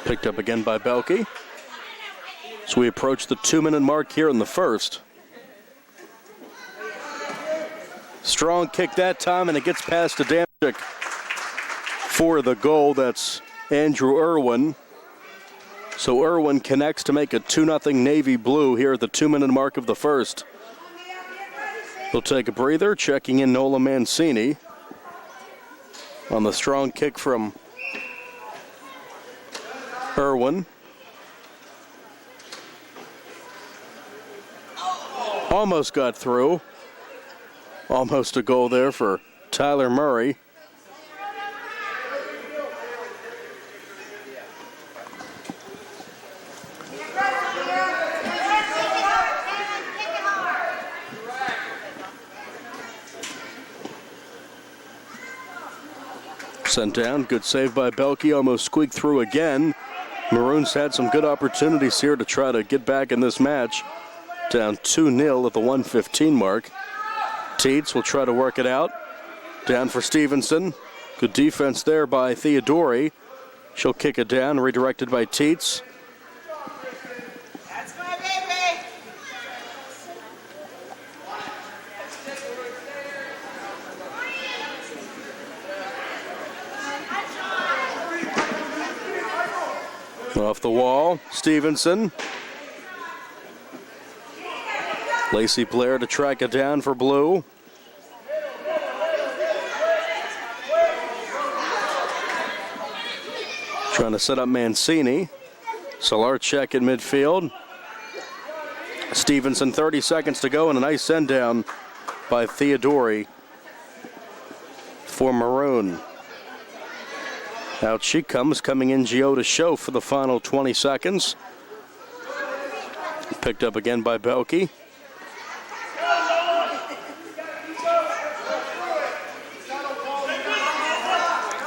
Picked up again by Belke. So we approach the 2-minute mark here in the first. Strong kick that time, and it gets past Adamczyk for the goal. That's Andrew Irwin. So Irwin connects to make it 2-0 Navy Blue here at the 2-minute mark of the first. We'll take a breather, checking in Nola Mancini on the strong kick from Irwin. Almost got through. Almost a goal there for Tyler Murray. Sent down, good save by Belke, almost squeaked through again. Maroons had some good opportunities here to try to get back in this match. Down 2-0 at the 1:15 mark. Teets will try to work it out. Down for Stevenson. Good defense there by Theodori. She'll kick it down, redirected by Teets. That's my baby. Off the wall, Stevenson. Lacey Blair to track it down for Blue. Trying to set up Mancini. Solarchek in midfield. Stevenson, 30 seconds to go, and a nice send down by Theodori for Maroon. Out she comes, coming in Giota Show for the final 20 seconds. Picked up again by Belke.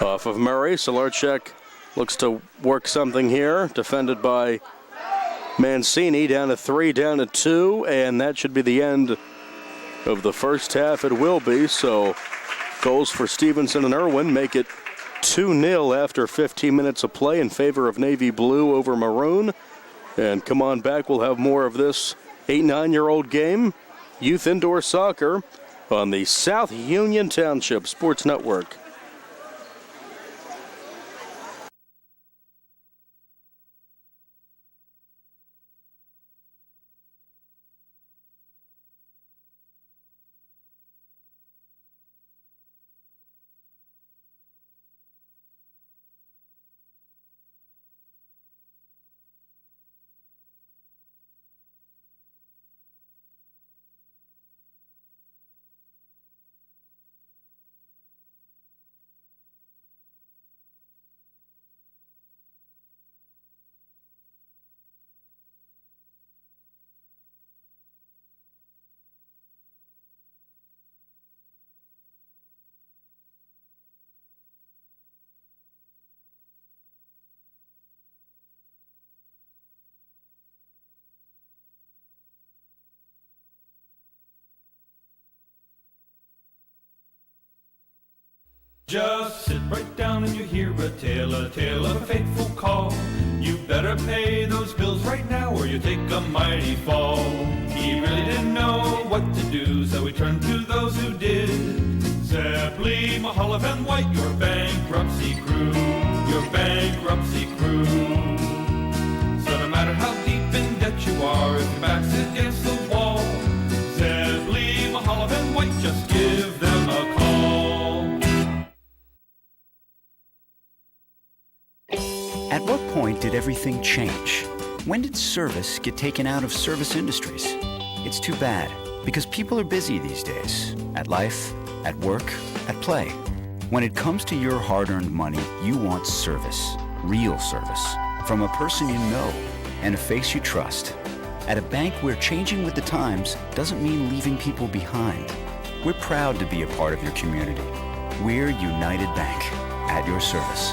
Off of Murray, Solarchek looks to work something here. Defended by Mancini, down to 3, down to 2, and that should be the end of the first half. It will be, so goals for Stevenson and Irwin make it 2-0 after 15 minutes of play in favor of Navy Blue over Maroon. And come on back, we'll have more of this 8-9-year-old game, youth indoor soccer, on the South Union Township Sports Network. Just sit right down and you hear a tale of a fateful call. You better pay those bills right now or you take a mighty fall. He really didn't know what to do, so he turned to those who did. Zeppeli, Mahalev, and White, your bankruptcy crew, your bankruptcy crew. So no matter how deep in debt you are, if your back's against the wall, Zeppeli, Mahalev, and White, just give them a call. At what point did everything change? When did service get taken out of service industries? It's too bad, because people are busy these days. At life, at work, at play. When it comes to your hard-earned money, you want service. Real service. From a person you know and a face you trust. At a bank where changing with the times doesn't mean leaving people behind. We're proud to be a part of your community. We're United Bank, at your service.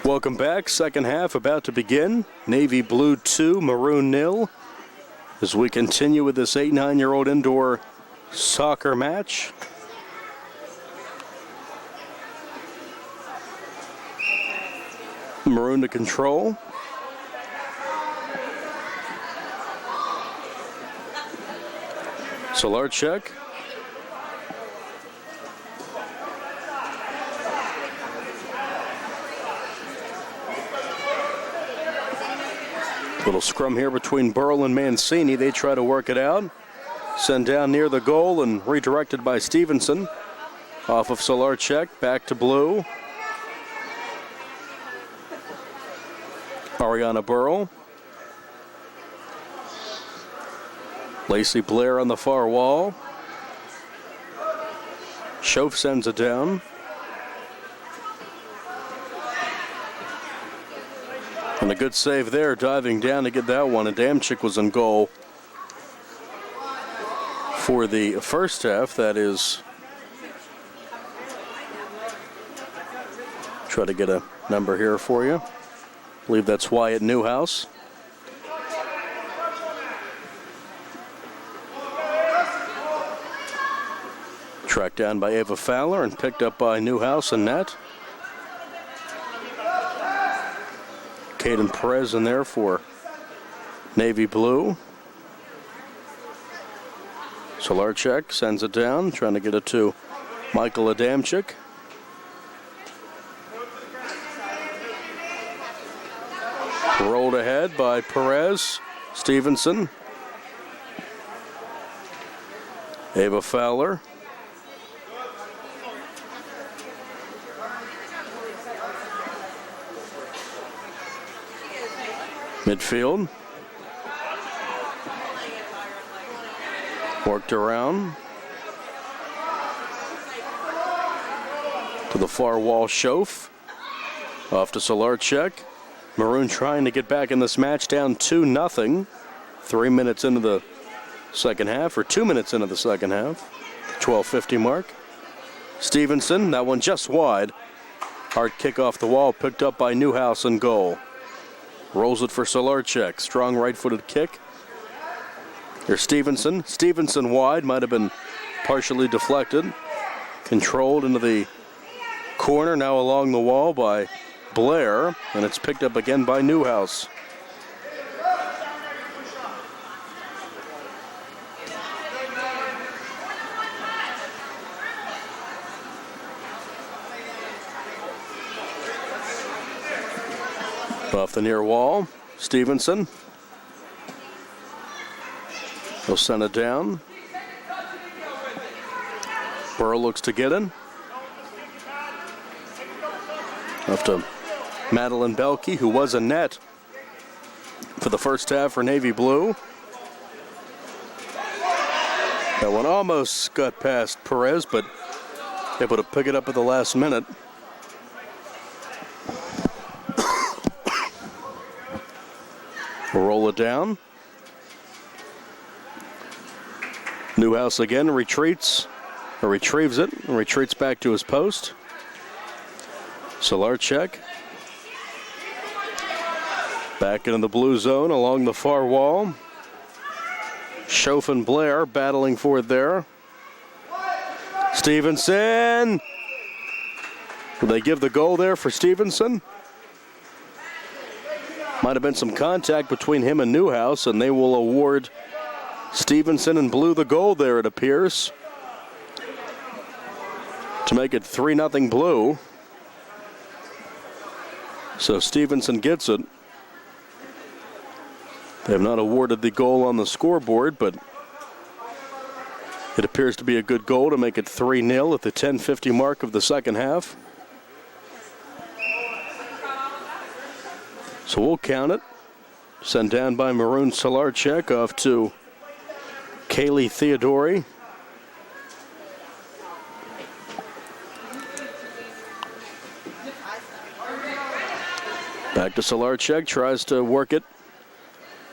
Welcome back. Second half about to begin. Navy Blue 2, Maroon 0. As we continue with this 8-9-year-old indoor soccer match. Maroon to control. Solarchek. Little scrum here between Burl and Mancini. They try to work it out. Sent down near the goal and redirected by Stevenson. Off of Solarchek, back to Blue. Ariana Burl. Lacey Blair on the far wall. Schoaf sends it down. And a good save there, diving down to get that one. Adamczyk was in goal for the first half. That is, try to get a number here for you. I believe that's Wyatt Newhouse. Tracked down by Ava Fowler and picked up by Newhouse and net. Caden Perez in there for Navy Blue. Solarchek sends it down, trying to get it to Michael Adamczyk. Rolled ahead by Perez. Stevenson. Ava Fowler. Midfield. Worked around to the far wall. Schoaf off to Solarchek. Maroon trying to get back in this match, down 2-0. 3 minutes into the second half, or 2 minutes into the second half. 12:50 mark. Stevenson, that one just wide. Hard kick off the wall, picked up by Newhouse in goal. Rolls it for Solarchek. Strong right-footed kick. Here's Stevenson. Stevenson wide, might have been partially deflected. Controlled into the corner, now along the wall by Blair, and it's picked up again by Newhouse. Off the near wall, Stevenson. He'll send it down. Burrow looks to get in. Off to Madeline Belke, who was a net for the first half for Navy Blue. That one almost got past Perez, but able to pick it up at the last minute. We'll roll it down. Newhouse again retrieves it, and retreats back to his post. Solarchek back into the blue zone along the far wall. Schoaf and Blair battling for it there. Stevenson. Will they give the goal there for Stevenson? Might have been some contact between him and Newhouse, and they will award Stevenson and Blue the goal there, it appears, to make it 3-0 Blue. So Stevenson gets it. They have not awarded the goal on the scoreboard, but it appears to be a good goal to make it 3-0 at the 10:50 mark of the second half. So we'll count it. Sent down by Maroon Solarchek off to Kaylee Theodori. Back to Solarchek, tries to work it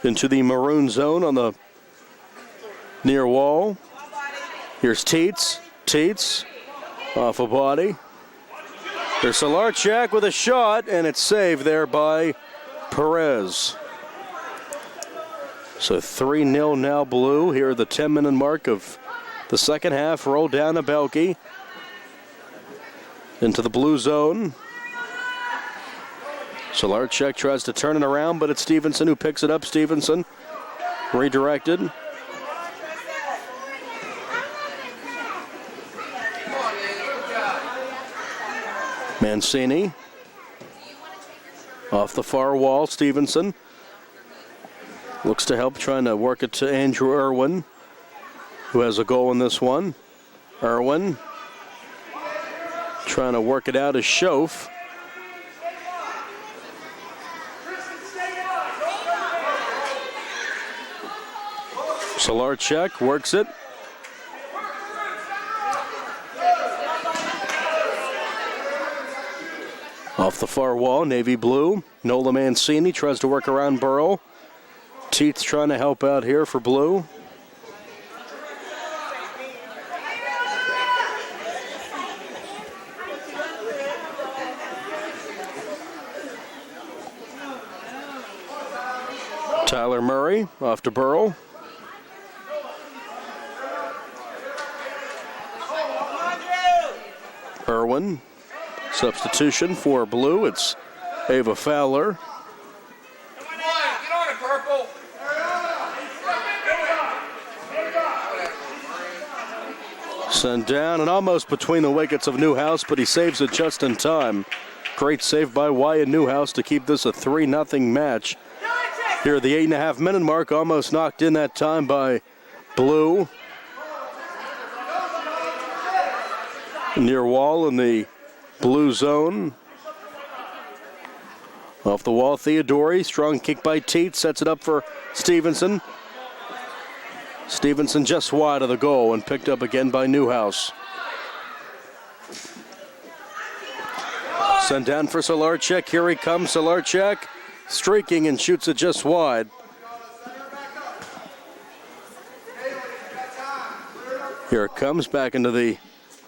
into the maroon zone on the near wall. Here's Teets. Teets off a body. There's Solarchek with a shot, and it's saved there by Perez. So 3-0 now Blue here at the 10-minute mark of the second half. Roll down to Belke. Into the blue zone. Solarchek tries to turn it around, but it's Stevenson who picks it up. Stevenson redirected. Mancini off the far wall. Stevenson looks to help, trying to work it to Andrew Irwin, who has a goal in this one. Irwin trying to work it out as Schoaf. Solarchek works it. Off the far wall, Navy Blue. Nola Mancini tries to work around Burrow. Teets trying to help out here for Blue. Tyler Murray off to Burrow. Irwin, substitution for Blue. It's Ava Fowler. Get on it, Purple. Sent down and almost between the wickets of Newhouse, but he saves it just in time. Great save by Wyatt Newhouse to keep this a 3-0 match. Here at the 8.5-minute mark, almost knocked in that time by Blue. Near wall in the blue zone. Off the wall, Theodori. Strong kick by Teets. Sets it up for Stevenson. Stevenson just wide of the goal and picked up again by Newhouse. Sent down for Solarchek. Here he comes, Solarchek. Streaking and shoots it just wide. Here it comes back into the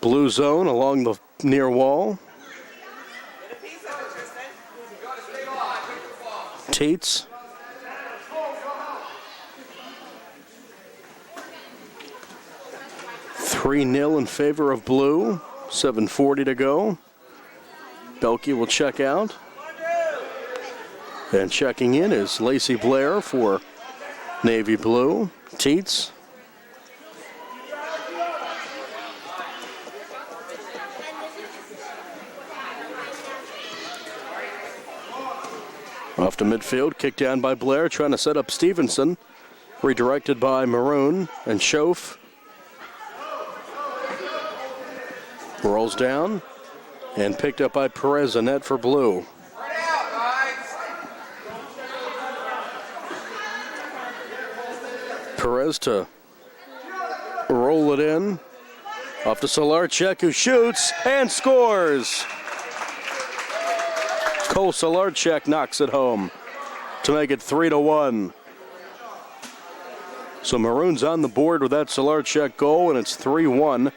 blue zone along the near wall. Teets. (3-0) in favor of blue. 7:40 to go. Belke will check out. And checking in is Lacey Blair for Navy Blue. Teets. Off to midfield, kicked down by Blair, trying to set up Stevenson. Redirected by Maroon and Schoaf. Rolls down and picked up by Perez, a net for blue. Perez to roll it in. Off to Solarchek, who shoots and scores. Cole Solarchek knocks it home to make it 3-1. So Maroon's on the board with that Solarchek goal, and it's 3-1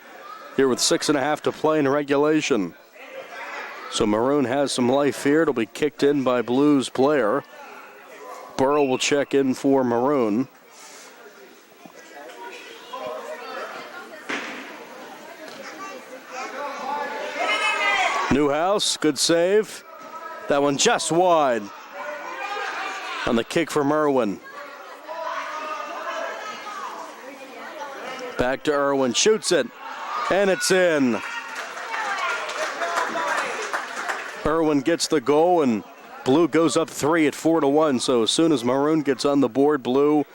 here with 6.5 to play in regulation. So Maroon has some life here. It'll be kicked in by Blues player. Burrell will check in for Maroon. Newhouse, good save. That one just wide on the kick from Irwin. Back to Irwin, shoots it, and it's in. Irwin gets the goal, and Blue goes up 3 at 4-1. So as soon as Maroon gets on the board, Blue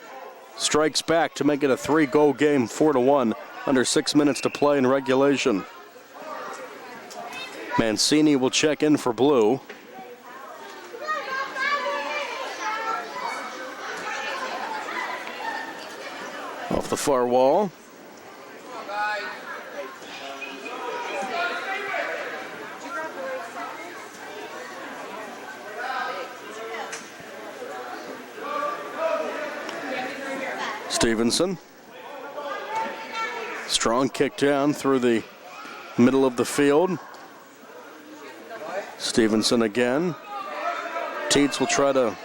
strikes back to make it a 3-goal game, 4-1, under 6 minutes to play in regulation. Mancini will check in for Blue. Off the far wall. Stevenson. Strong kick down through the middle of the field. Stevenson again. Teets will try to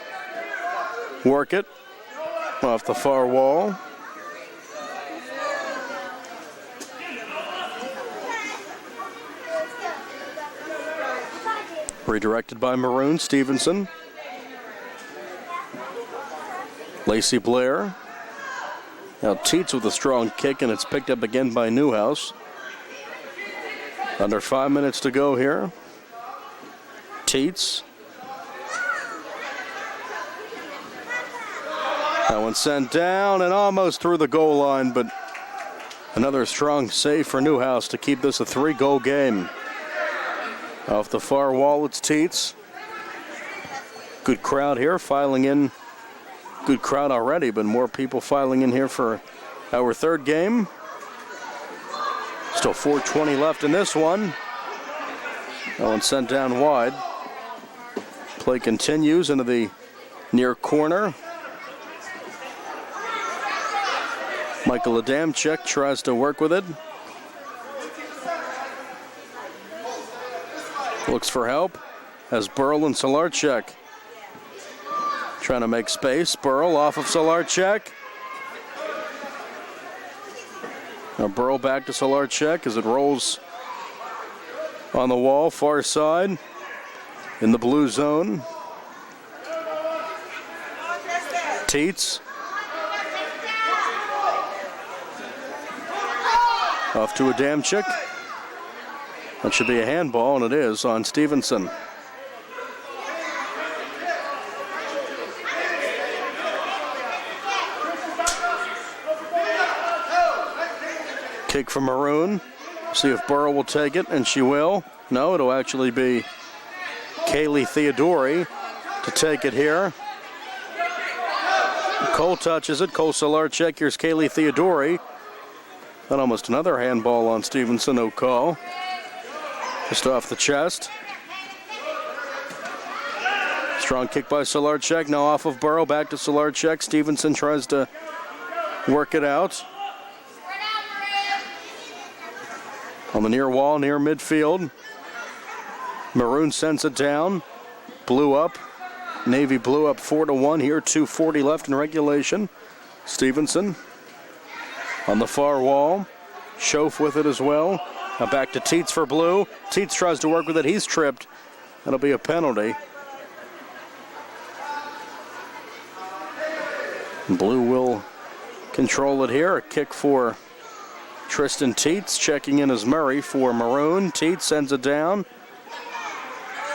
work it off the far wall. Redirected by Maroon. Stevenson. Lacey Blair. Now Teets with a strong kick, and it's picked up again by Newhouse. Under 5 minutes to go here. Teets. That one sent down and almost through the goal line, but another strong save for Newhouse to keep this a 3-goal game. Off the far wall, it's Teets. Good crowd here, filing in. Good crowd already, but more people filing in here for our third game. Still 4:20 left in this one. That one sent down wide. Play continues into the near corner. Michael Adamczyk tries to work with it. Looks for help as Burrell and Solarchek trying to make space. Burrell off of Solarchek. Now Burrell back to Solarchek as it rolls on the wall, far side, in the blue zone. Teets. Off to Adamczyk. That should be a handball, and it is on Stevenson. Kick from Maroon. See if Burrow will take it, and she will. No, it'll actually be Kaylee Theodori to take it here. Cole touches it. Cole Solarchek. Here's Kaylee Theodori. And almost another handball on Stevenson. No call. Just off the chest. Strong kick by Solarchek. Now off of Burrow. Back to Solarchek. Stevenson tries to work it out. On the near wall, near midfield. Maroon sends it down. Blue up. Navy Blue up 4-1 here. 2:40 left in regulation. Stevenson on the far wall. Schoaf with it as well. Now back to Tietz for Blue. Tietz tries to work with it. He's tripped. That'll be a penalty. Blue will control it here. A kick for Tristan Tietz. Checking in as Murray for Maroon. Tietz sends it down.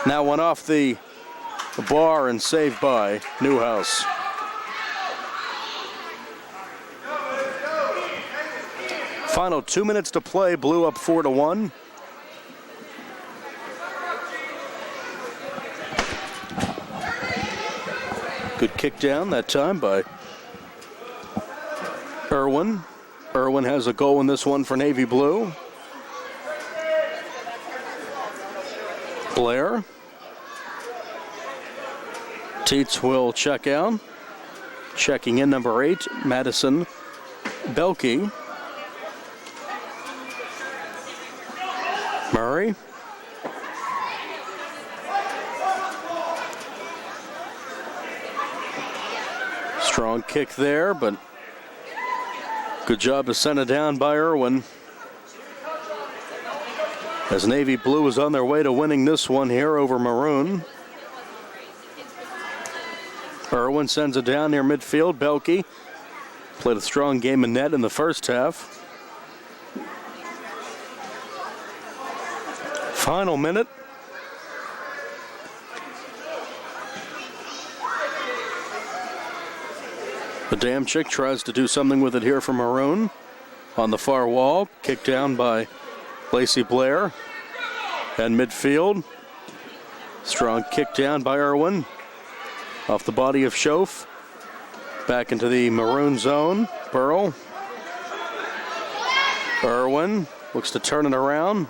Now went off the bar and saved by Newhouse. Final 2 minutes to play. Blue up 4-1. Good kick down that time by Irwin. Irwin has a goal in this one for Navy Blue. Blair. Tietz will check out. Checking in number 8, Madison Belke. Murray. Strong kick there, but good job to send it down by Irwin. As Navy Blue is on their way to winning this one here over Maroon. Irwin sends it down near midfield. Belke played a strong game in net in the first half. Final minute. Adamczyk tries to do something with it here for Maroon. On the far wall, kicked down by Lacey Blair. And midfield. Strong kick down by Irwin. Off the body of Schoaf. Back into the Maroon zone. Burrell. Irwin looks to turn it around.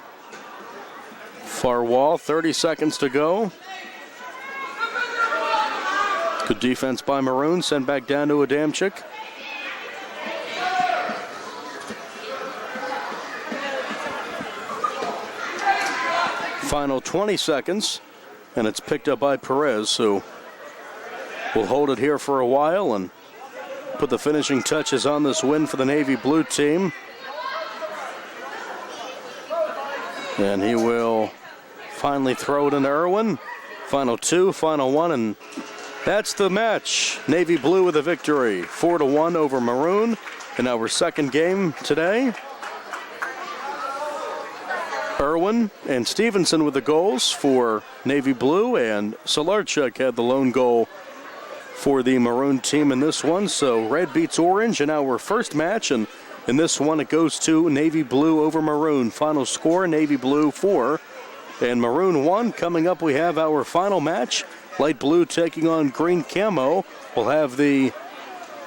Far wall, 30 seconds to go. Good defense by Maroon. Sent back down to Adamczyk. Final 20 seconds. And it's picked up by Perez, who will hold it here for a while and put the finishing touches on this win for the Navy Blue team. And he will finally throw it into Irwin. Final 2, final 1, and that's the match. Navy Blue with a victory. 4-1 over Maroon in our second game today. Irwin and Stevenson with the goals for Navy Blue, and Solarchuk had the lone goal for the Maroon team in this one. So red beats orange in our first match, and in this one it goes to Navy Blue over Maroon. Final score, Navy Blue 4 and Maroon 1. Coming up, we have our final match. Light blue taking on green camo. We'll have the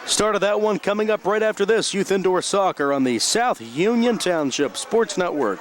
start of that one coming up right after this. Youth Indoor Soccer on the South Union Township Sports Network.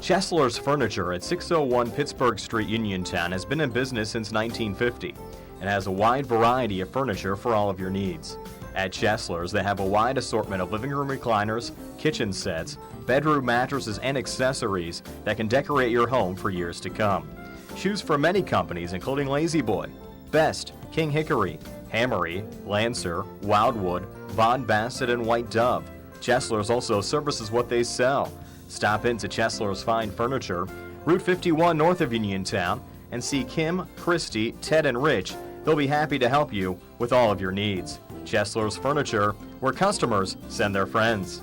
Chesler's Furniture at 601 Pittsburgh Street, Uniontown has been in business since 1950 and has a wide variety of furniture for all of your needs. At Chesler's, they have a wide assortment of living room recliners, kitchen sets, bedroom mattresses, and accessories that can decorate your home for years to come. Choose from many companies including La-Z-Boy, Best, King Hickory, Hammery, Lancer, Wildwood, Von Bassett, and White Dove. Chesler's also services what they sell. Stop into Chesler's Fine Furniture, Route 51 north of Uniontown, and see Kim, Christy, Ted, and Rich. They'll be happy to help you with all of your needs. Chesler's Furniture, where customers send their friends.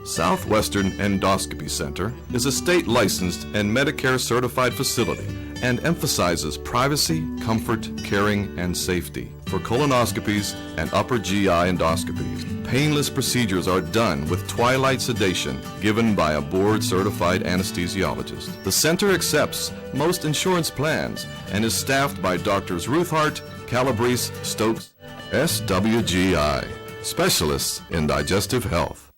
Southwestern Endoscopy Center is a state-licensed and Medicare-certified facility and emphasizes privacy, comfort, caring, and safety for colonoscopies and upper GI endoscopies. Painless procedures are done with twilight sedation given by a board-certified anesthesiologist. The center accepts most insurance plans and is staffed by Doctors Ruthhart, Calabrese, Stokes, SWGI, specialists in digestive health.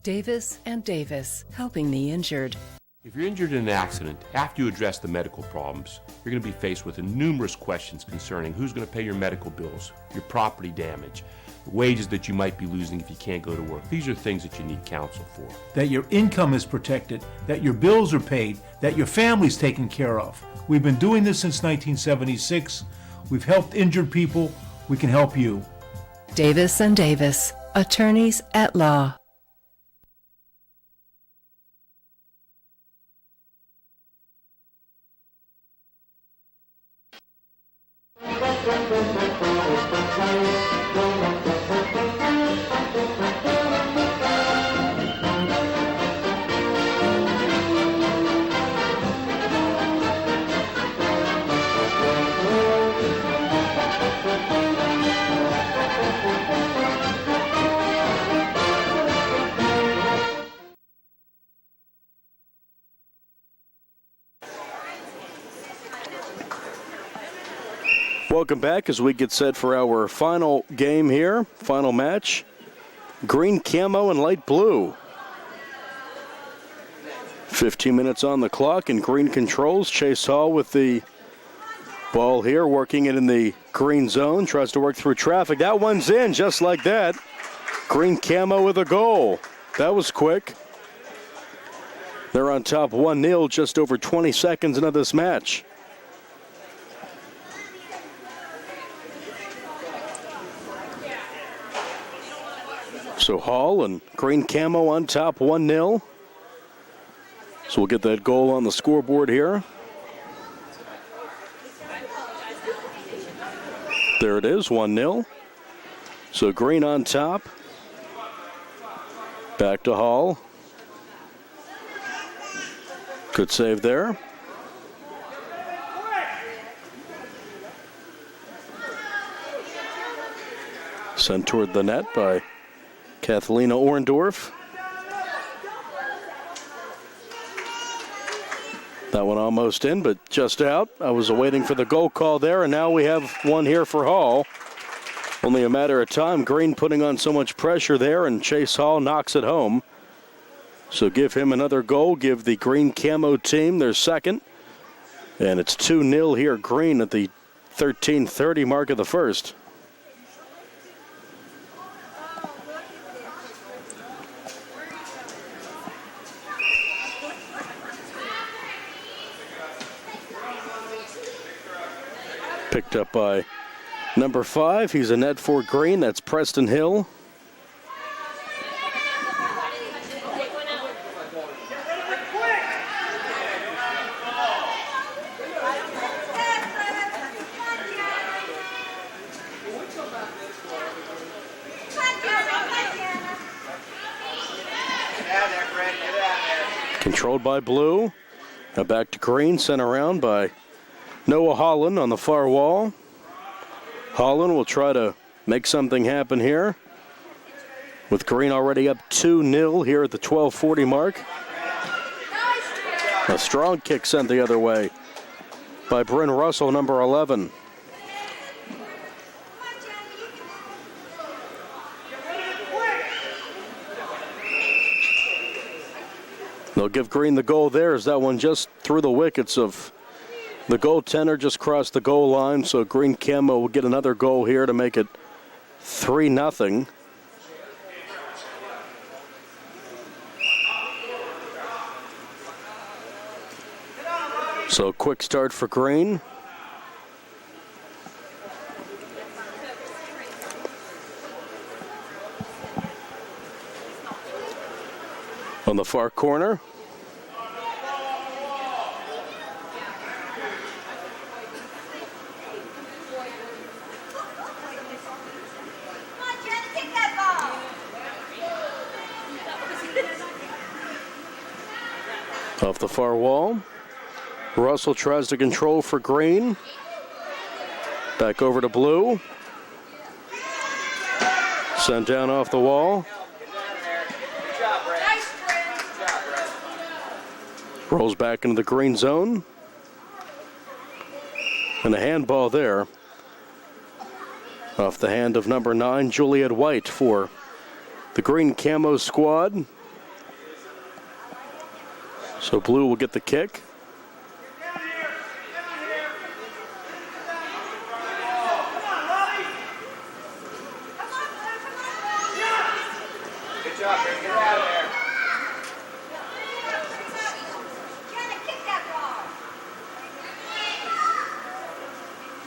Davis and Davis, helping the injured. If you're injured in an accident, after you address the medical problems, you're going to be faced with numerous questions concerning who's going to pay your medical bills, your property damage, the wages that you might be losing if you can't go to work. These are things that you need counsel for. That your income is protected, that your bills are paid, that your family's taken care of. We've been doing this since 1976. We've helped injured people. We can help you. Davis and Davis, attorneys at law. Welcome back as we get set for our final game here, final match. Green camo and light blue. 15 minutes on the clock and green controls. Chase Hall with the ball here, working it in the green zone. Tries to work through traffic. That one's in just like that. Green camo with a goal. That was quick. They're on top 1-0, just over 20 seconds into this match. So Hall and green camo on top 1-0. So we'll get that goal on the scoreboard here. There it is, 1-0. So green on top. Back to Hall. Good save there. Sent toward the net by Kathlina Orendorf. That one almost in, but just out. I was awaiting for the goal call there, and now we have one here for Hall. Only a matter of time. Green putting on so much pressure there, and Chase Hall knocks it home. So give him another goal, give the green camo team their second. And it's 2-0 here, Green, at the 13:30 mark of the first. Picked up by number 5. He's a net for Green. That's Preston Hill. Controlled by Blue. Now back to Green, sent around by Noah Holland on the far wall. Holland will try to make something happen here, with Green already up 2-0 here at the 12:40 mark. A strong kick sent the other way by Bryn Russell, number 11. They'll give Green the goal there as that one just through the wickets of the goaltender, just crossed the goal line. So green camo will get another goal here to make it 3-0. So quick start for Green. On the far corner. Off the far wall. Russell tries to control for green. Back over to blue. Sent down off the wall. Rolls back into the green zone. And a handball there. Off the hand of number 9, Juliet White for the green camo squad. So blue will get the kick. Good job, Rick. Get out of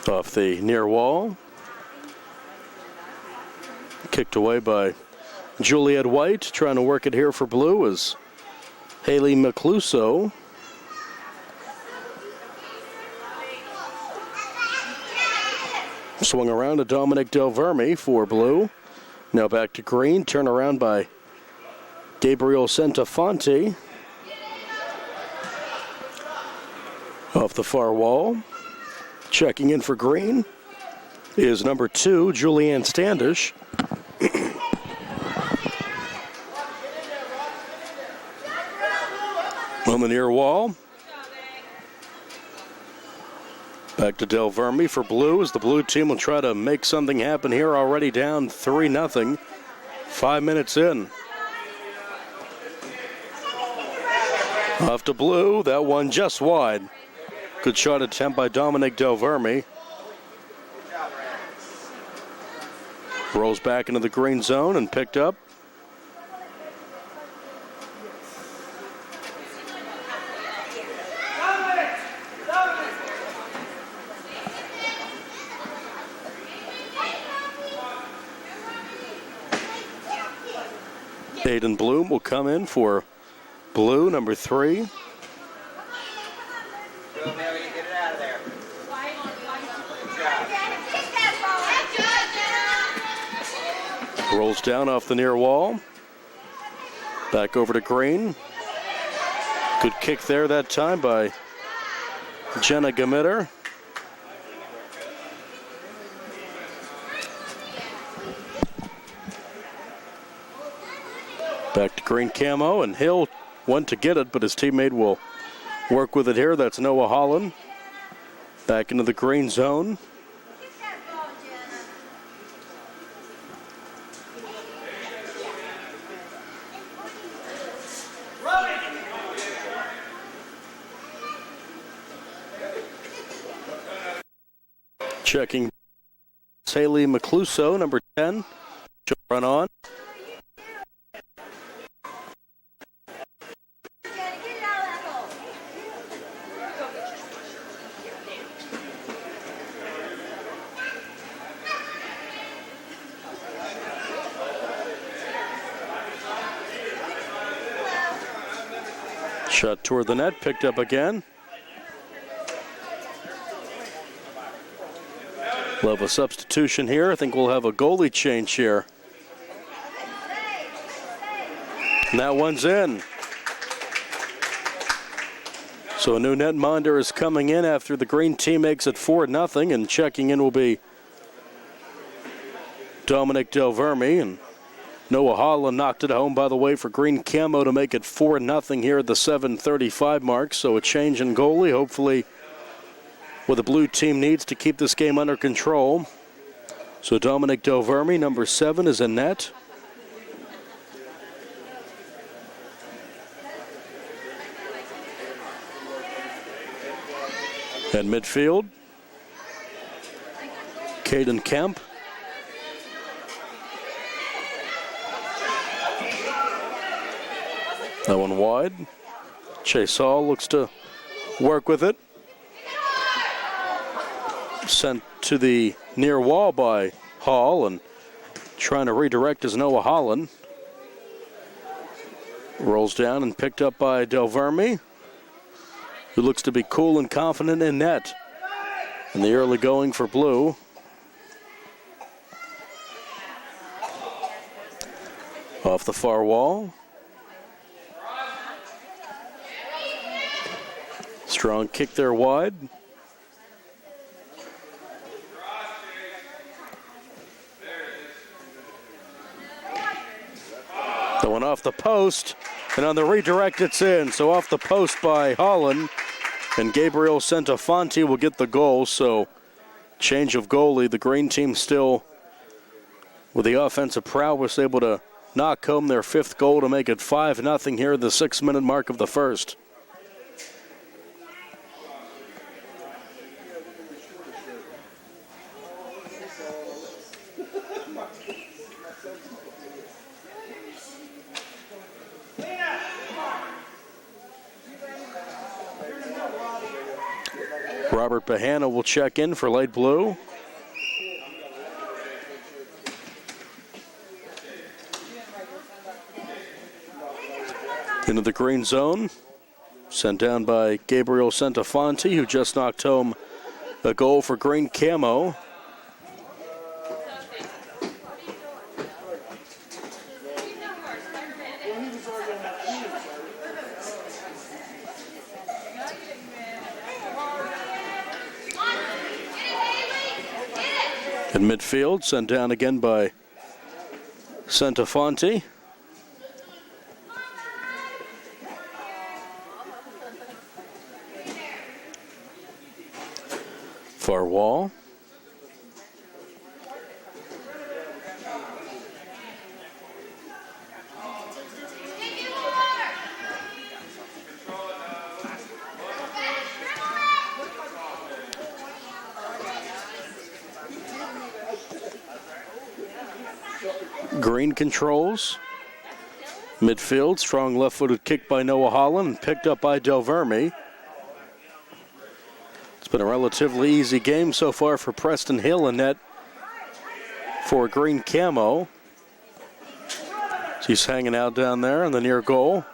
there. Off the near wall. Kicked away by Juliet White. Trying to work it here for blue is Haley McCluso. Swung around to Dominic Del Verme for blue. Now back to green. Turn around by Gabriel Centofanti. Off the far wall. Checking in for green is number 2, Julianne Standish. On the near wall. Back to Del Verme for blue as the blue team will try to make something happen here. Already down 3-0. 5 minutes in. Off to blue. That one just wide. Good shot attempt by Dominic Del Verme. Rolls back into the green zone and picked up. Aiden Bloom will come in for blue, number 3. Rolls down off the near wall. Back over to green. Good kick there that time by Jenna Gamitter. Back to green camo, and Hill went to get it, but his teammate will work with it here. That's Noah Holland. Back into the green zone. Checking Haley McCluso, number 10. She'll run on. Shot toward the net, picked up again. We'll have a substitution here. I think we'll have a goalie change here. And that one's in. So a new netminder is coming in after the green team makes it 4-0, and checking in will be Dominic Del Verme, and Noah Holland knocked it home, by the way, for green camo to make it 4-0 here at the 7:35 mark. So a change in goalie, hopefully what the blue team needs to keep this game under control. So Dominic Del Verme, number 7, is in net. At midfield, Caden Kemp. That one wide. Chase Hall looks to work with it. Sent to the near wall by Hall, and trying to redirect is Noah Holland. Rolls down and picked up by Del Verme, who looks to be cool and confident in net. In the early going for blue. Off the far wall. Strong kick there wide. The one off the post, and on the redirect it's in. So off the post by Holland, and Gabriel Santafonte will get the goal. So change of goalie. The green team still with the offensive prowess able to knock home their 5th goal to make it 5-0 here at the 6-minute mark of the first. Robert Bahana will check in for light blue. Into the green zone. Sent down by Gabriel Santafonte, who just knocked home a goal for green camo. In midfield, sent down again by Santafonte. Far wall. Green controls. Midfield, strong left-footed kick by Noah Holland, picked up by Del Verme. It's been a relatively easy game so far for Preston Hill, in net for green camo. He's hanging out down there on the near goal.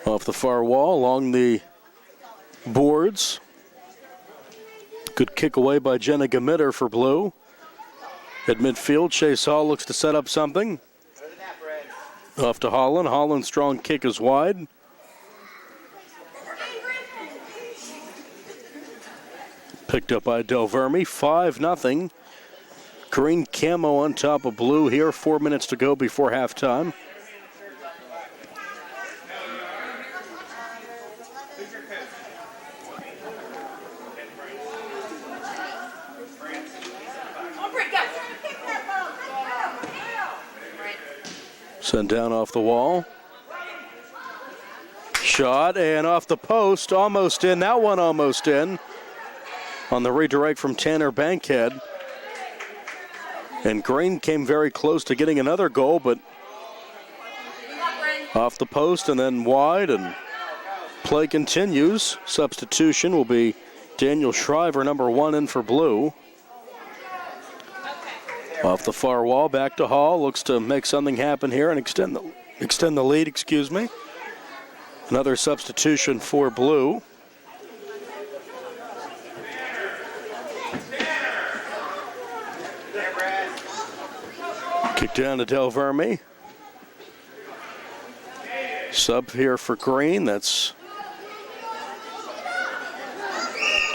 Off the far wall, along the boards. Good kick away by Jenna Gamitter for blue. At midfield, Chase Hall looks to set up something. Off to Holland. Holland's strong kick is wide. Picked up by Del Verme. 5-0. Green camo on top of blue here. 4 minutes to go before halftime. Sent down off the wall. Shot and off the post. Almost in. That one almost in. On the redirect from Tanner Bankhead. And Green came very close to getting another goal, but off the post and then wide, and play continues. Substitution will be Daniel Shriver, number 1, in for blue. Off the far wall, back to Hall. Looks to make something happen here and extend the lead, excuse me. Another substitution for blue. Kick down to Del Verme. Sub here for Green. That's...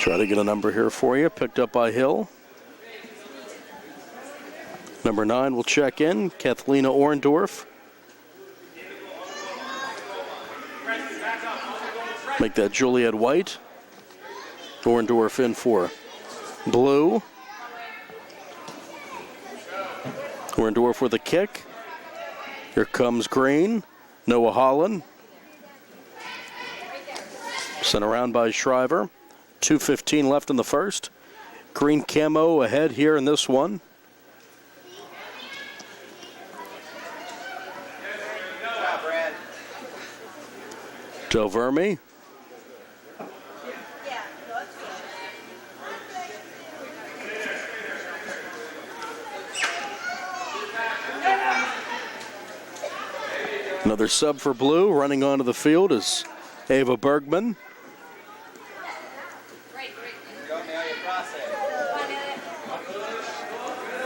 Try to get a number here for you. Picked up by Hill. Number 9 will check in, Kathlina Orndorff. Make that Juliet White. Orndorff in for blue. Orndorff with a kick. Here comes Green. Noah Holland. Sent around by Shriver. 2:15 left in the first. Green camo ahead here in this one. Del Verme. Another sub for blue. Running onto the field is Ava Bergman.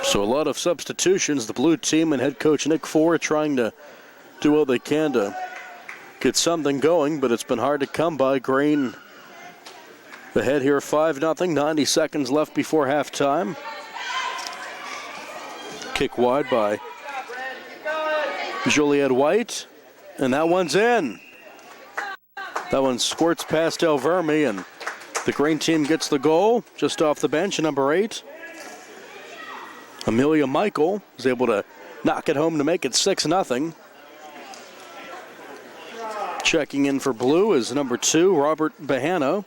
So a lot of substitutions. The blue team and head coach Nick Ford trying to do what they can to get something going, but it's been hard to come by. Green ahead here 5-0, 90 seconds left before halftime. Kick wide by Juliet White, and that one's in. That one squirts past El Vermi, and the Green team gets the goal just off the bench, number 8. Amelia Michael is able to knock it home to make it 6-0. Checking in for Blue is number 2, Robert Bahano.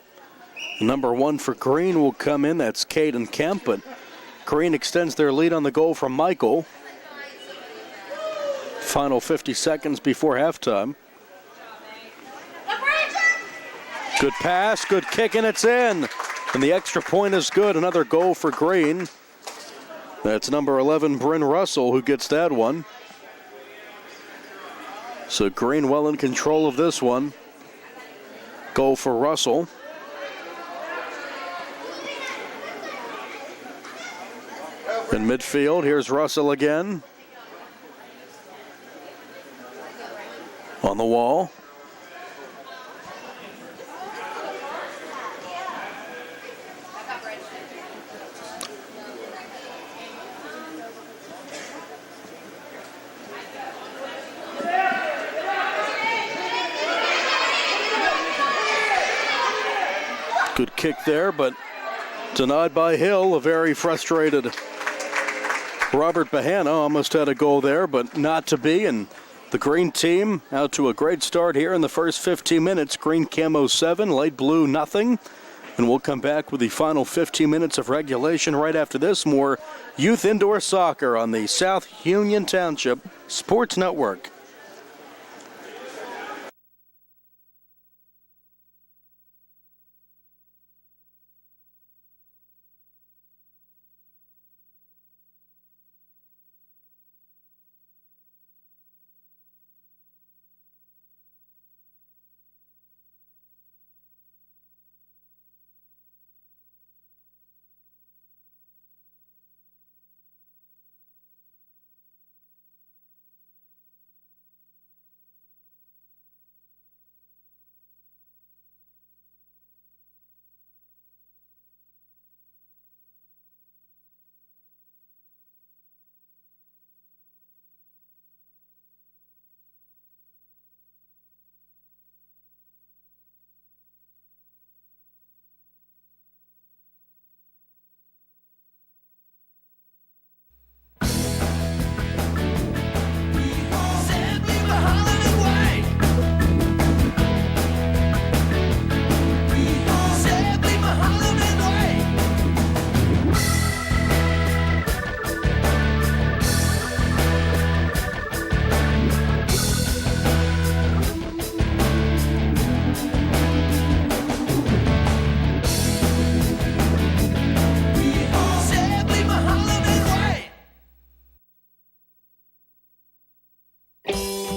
Number 1 for Green will come in. That's Caden Kemp, but Green extends their lead on the goal from Michael. Final 50 seconds before halftime. Good pass, good kick, and it's in. And the extra point is good. Another goal for Green. That's number 11, Bryn Russell, who gets that one. So Green well in control of this one. Goal for Russell. In midfield, here's Russell again. On the wall. Good kick there, but denied by Hill. A very frustrated Robert Bahana almost had a goal there, but not to be. And the Green team out to a great start here in the first 15 minutes. Green Camo 7, Light Blue nothing. And we'll come back with the final 15 minutes of regulation right after this. More youth indoor soccer on the South Union Township Sports Network.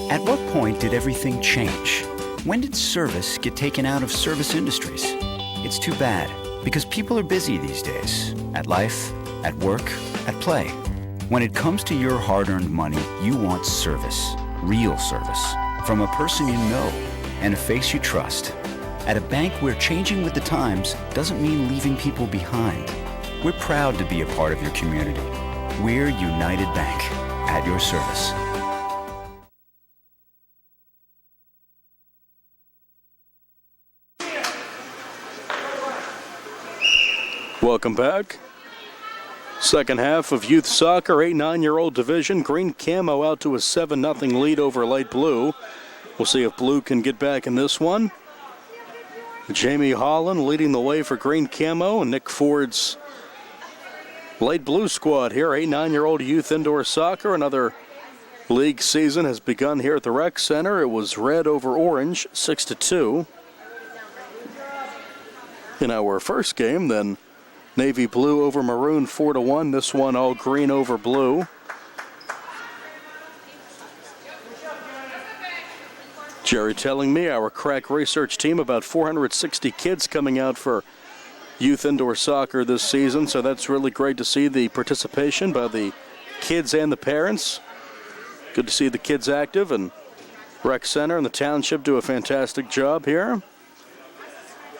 At what point did everything change? When did service get taken out of service industries? It's too bad, because people are busy these days. At life, at work, at play. When it comes to your hard-earned money, you want service. Real service. From a person you know and a face you trust. At a bank where changing with the times doesn't mean leaving people behind. We're proud to be a part of your community. We're United Bank, at your service. Welcome back. Second half of youth soccer, 8-9-year-old division. Green Camo out to a 7-0 lead over Light Blue. We'll see if Blue can get back in this one. Jamie Holland leading the way for Green Camo, and Nick Ford's Light Blue squad here. 8-9-year-old youth indoor soccer. Another league season has begun here at the Rec Center. It was red over orange, 6-2. In our first game, then Navy Blue over Maroon, 4-1. This one all green over blue. Jerry telling me our crack research team, about 460 kids coming out for youth indoor soccer this season. So that's really great to see the participation by the kids and the parents. Good to see the kids active, and Rec Center and the township do a fantastic job here.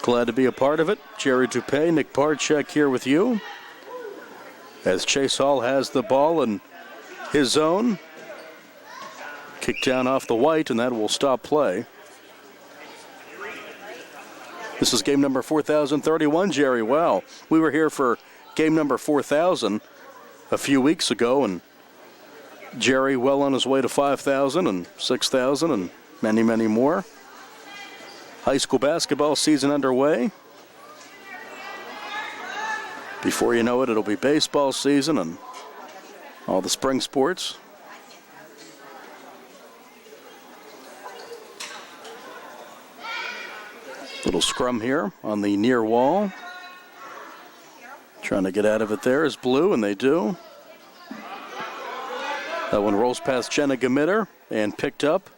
Glad to be a part of it. Jerry Dupay, Nick Parchek here with you. As Chase Hall has the ball in his zone. Kick down off the white, and that will stop play. This is game number 4031, Jerry. Wow, we were here for game number 4000 a few weeks ago, and Jerry well on his way to 5,000 and 6,000 and many, many more. High school basketball season underway. Before you know it, it'll be baseball season and all the spring sports. Little scrum here on the near wall. Trying to get out of it there is Blue, and they do. That one rolls past Jenna Gamitter and picked up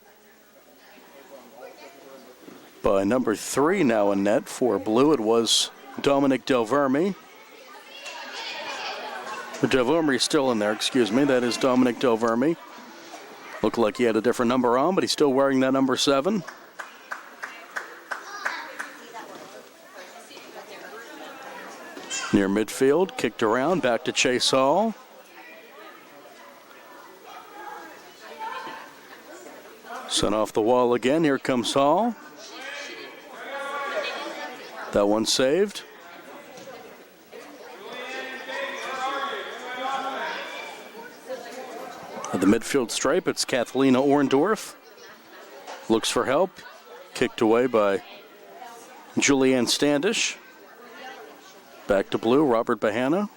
by number 3 now in net for Blue. It was Dominic Delverme. Delverme is still in there, excuse me. That is Dominic Delverme. Looked like he had a different number on, but he's still wearing that number 7. Near midfield, kicked around, back to Chase Hall. Sent off the wall again, here comes Hall. That one saved. At the midfield stripe, it's Kathlina Orndorff. Looks for help. Kicked away by Julianne Standish. Back to Blue, Robert Bahana.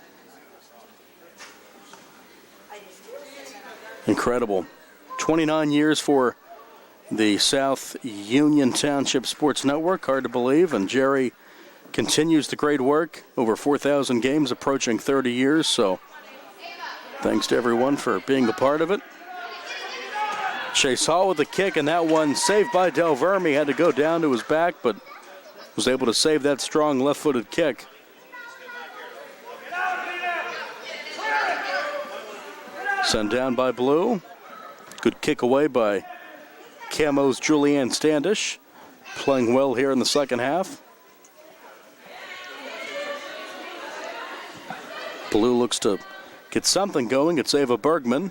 Incredible. 29 years for the South Union Township Sports Network. Hard to believe. And Jerry continues the great work. Over 4,000 games, approaching 30 years. So thanks to everyone for being a part of it. Chase Hall with the kick, and that one saved by Delverme. Had to go down to his back, but was able to save that strong left-footed kick. Sent down by Blue. Good kick away by Camo's Julianne Standish. Playing well here in the second half. Blue looks to get something going. It's Ava Bergman.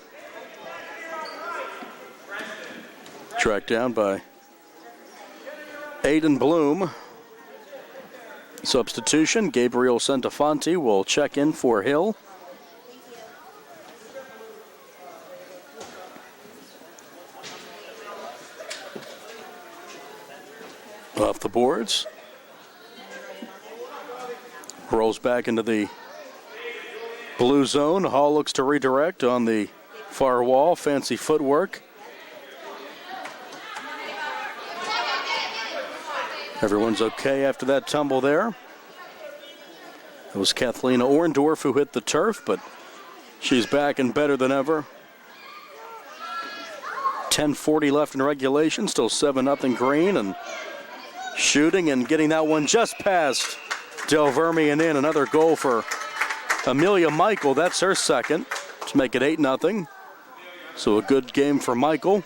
Tracked down by Aiden Bloom. Substitution, Gabriel Centofanti will check in for Hill. Off the boards. Rolls back into the blue zone. Hall looks to redirect on the far wall. Fancy footwork. Everyone's okay after that tumble there. It was Kathlina Orndorff who hit the turf, but she's back and better than ever. 10:40 left in regulation. Still 7-0 Green, and shooting and getting that one just past Delverme and in. Another goal for Amelia Michael. That's her second to make it 8-0. So a good game for Michael.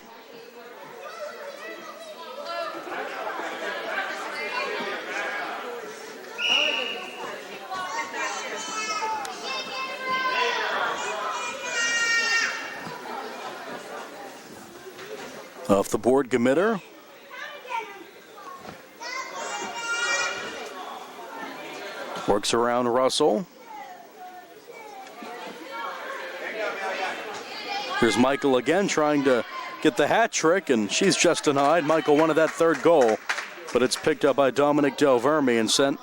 Off the board, Gamitter. Works around Russell. Here's Michael again trying to get the hat trick, and she's just denied. Michael wanted that third goal, but it's picked up by Dominic Delverme and sent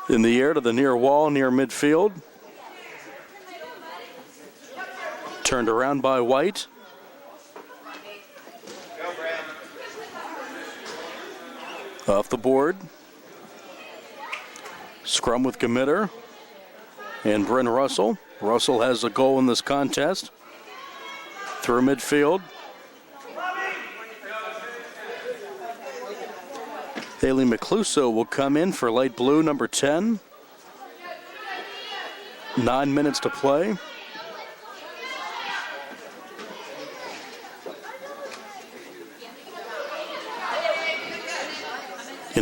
in the air to the near wall, near midfield. Turned around by White. Off the board. Scrum with Gamitter and Bryn Russell. Russell has a goal in this contest. Through midfield. Haley McCluso will come in for light blue, number 10. 9 minutes to play.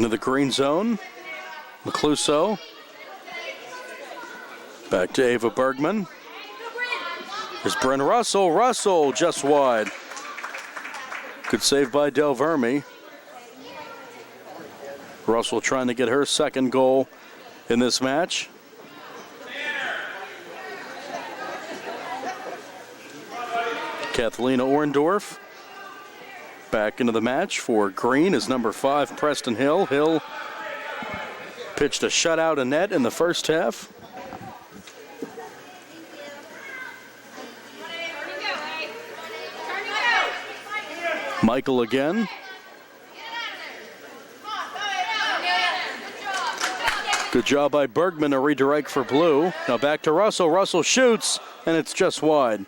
Into the green zone. Macluso. Back to Ava Bergman. Here's Bryn Russell. Russell just wide. Good save by Del Verme. Russell trying to get her second goal in this match. Kathlina Orndorff back into the match for Green is number 5, Preston Hill. Hill pitched a shutout in net in the first half. Michael again. Good job by Bergman to redirect for Blue. Now back to Russell. Russell shoots, and it's just wide.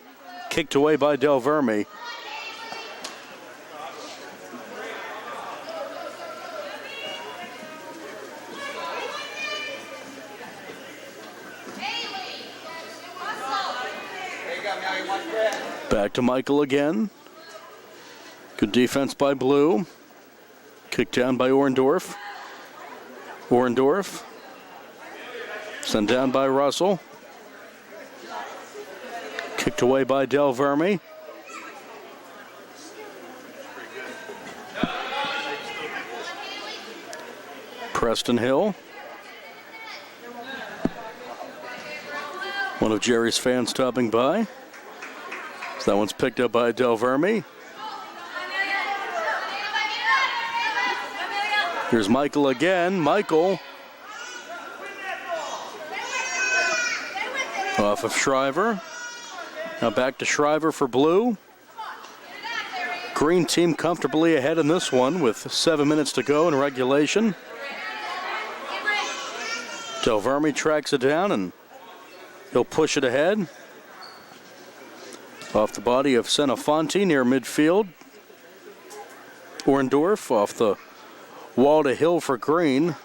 Kicked away by Del Verme. Back to Michael again. Good defense by Blue. Kicked down by Orndorff. Orndorff. Sent down by Russell. Kicked away by Del Verme. Preston Hill. One of Jerry's fans stopping by. So that one's picked up by Del Verme. Here's Michael again. Michael off of Shriver. Now back to Shriver for Blue. Green team comfortably ahead in this one with 7 minutes to go in regulation. Del Verme tracks it down and he'll push it ahead. Off the body of Senofonte near midfield. Orndorff off the wall to Hill for Green.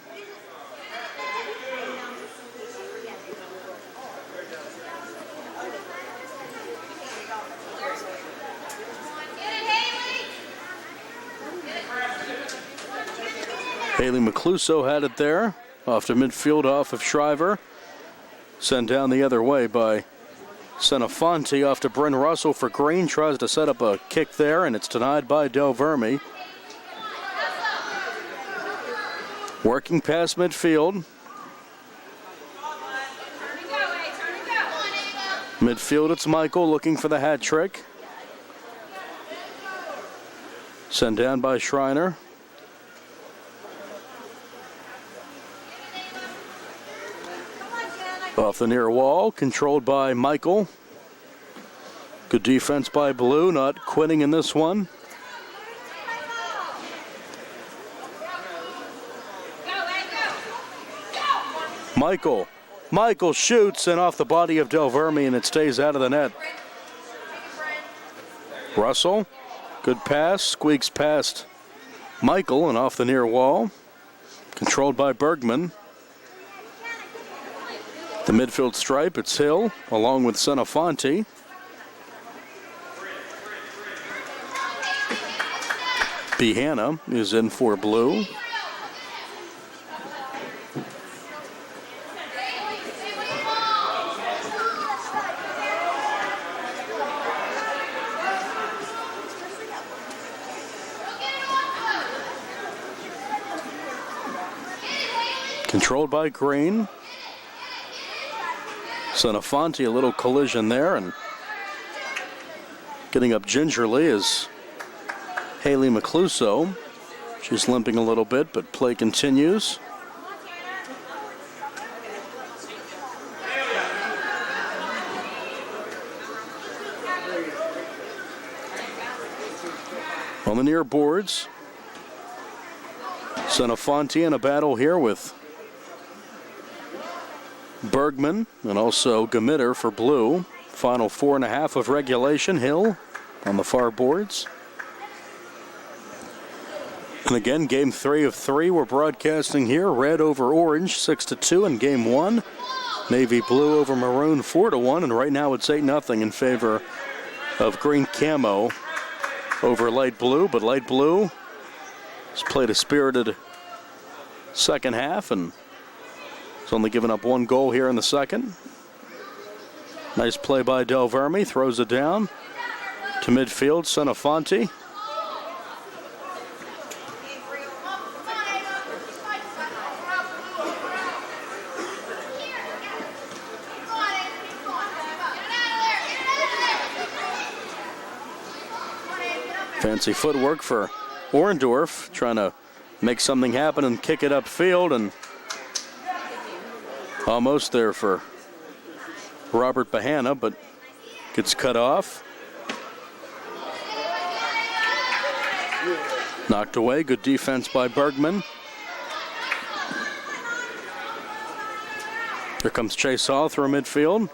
Haley Macluso had it there. Off to midfield off of Shriver. Sent down the other way by Senofonte off to Bryn Russell for Green. Tries to set up a kick there, and it's denied by Del Verme. Working past midfield. Midfield, it's Michael looking for the hat trick. Sent down by Schreiner. Off the near wall, controlled by Michael. Good defense by Blue, not quitting in this one. Michael shoots, and off the body of Del Verme, and it stays out of the net. Russell, good pass, squeaks past Michael and off the near wall. Controlled by Bergman. The midfield stripe, it's Hill, along with Senofonte. Behanna is in for Blue. Controlled by Green. Senofonte, a little collision there, and getting up gingerly is Haley Macluso. She's limping a little bit, but play continues. On the near boards, Senofonte in a battle here with Bergman and also Gamitter for Blue. Final 4.5 of regulation. Hill on the far boards. And again, game 3 of 3 we're broadcasting here. Red over orange, 6-2 in game 1. Navy blue over maroon, 4-1. And right now it's 8-0 in favor of green camo over light blue. But light blue has played a spirited second half, and it's only given up one goal here in the second. Nice play by Del Verme, throws it down to midfield, Senofonte. Fancy footwork for Orendorf, trying to make something happen and kick it upfield, and almost there for Robert Bahana, but gets cut off. Knocked away. Good defense by Bergman. Here comes Chase Hall through midfield.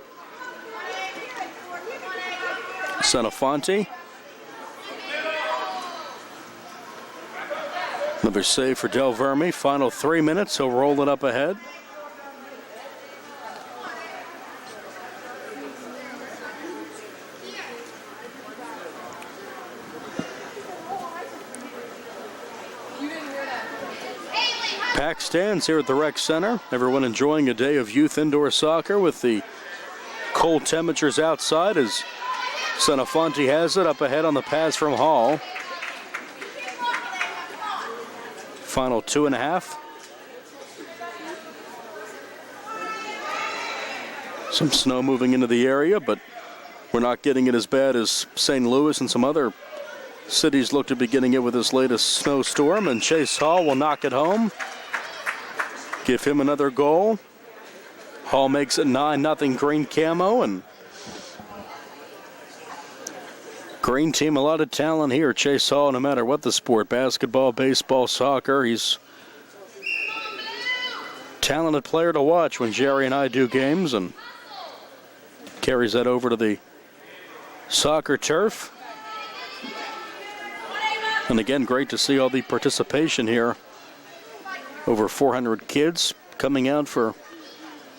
Senofonte. Another save for Del Verme. Final 3 minutes. He'll roll it up ahead. Packed stands here at the Rec Center. Everyone enjoying a day of youth indoor soccer with the cold temperatures outside as Senofonte has it up ahead on the pass from Hall. Final 2.5. Some snow moving into the area, but we're not getting it as bad as St. Louis and some other cities look to be getting it with this latest snowstorm. And Chase Hall will knock it home. Give him another goal. Hall makes it 9-0 green camo, and green team, a lot of talent here. Chase Hall, no matter what the sport, basketball, baseball, soccer, he's a talented player to watch when Jerry and I do games, and carries that over to the soccer turf. And again, great to see all the participation here. Over 400 kids coming out for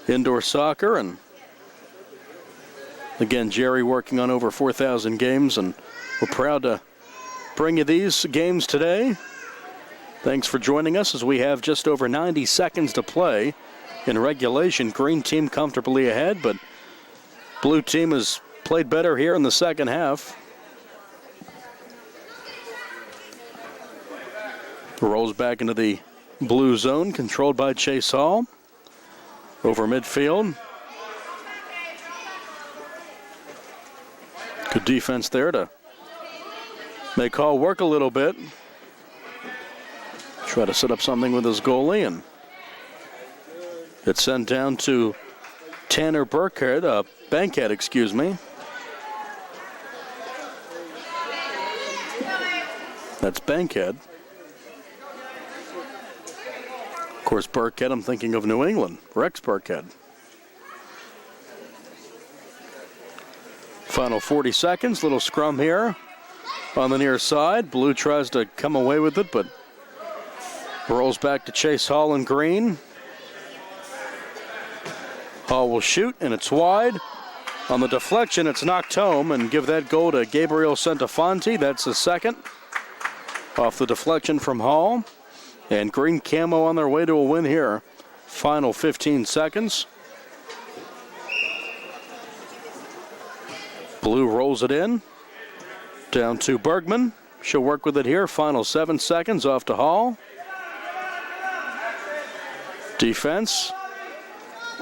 indoor soccer, and again, Jerry working on over 4,000 games, and we're proud to bring you these games today. Thanks for joining us as we have just over 90 seconds to play in regulation. Green team comfortably ahead, but blue team has played better here in the second half. Rolls back into the blue zone, controlled by Chase Hall. Over midfield. Good defense there to make Hall work a little bit. Try to set up something with his goalie, and it's sent down to Tanner Bankhead, excuse me. That's Bankhead. Of course, Burkhead, I'm thinking of New England. Rex Burkhead. Final 40 seconds, little scrum here on the near side. Blue tries to come away with it, but rolls back to Chase Hall and green. Hall will shoot, and it's wide. On the deflection, it's knocked home, and give that goal to Gabriel Senofonte. That's the second. Off the deflection from Hall. And green camo on their way to a win here. Final 15 seconds. Blue rolls it in. Down to Bergman. She'll work with it here. Final 7 seconds off to Hall. Defense.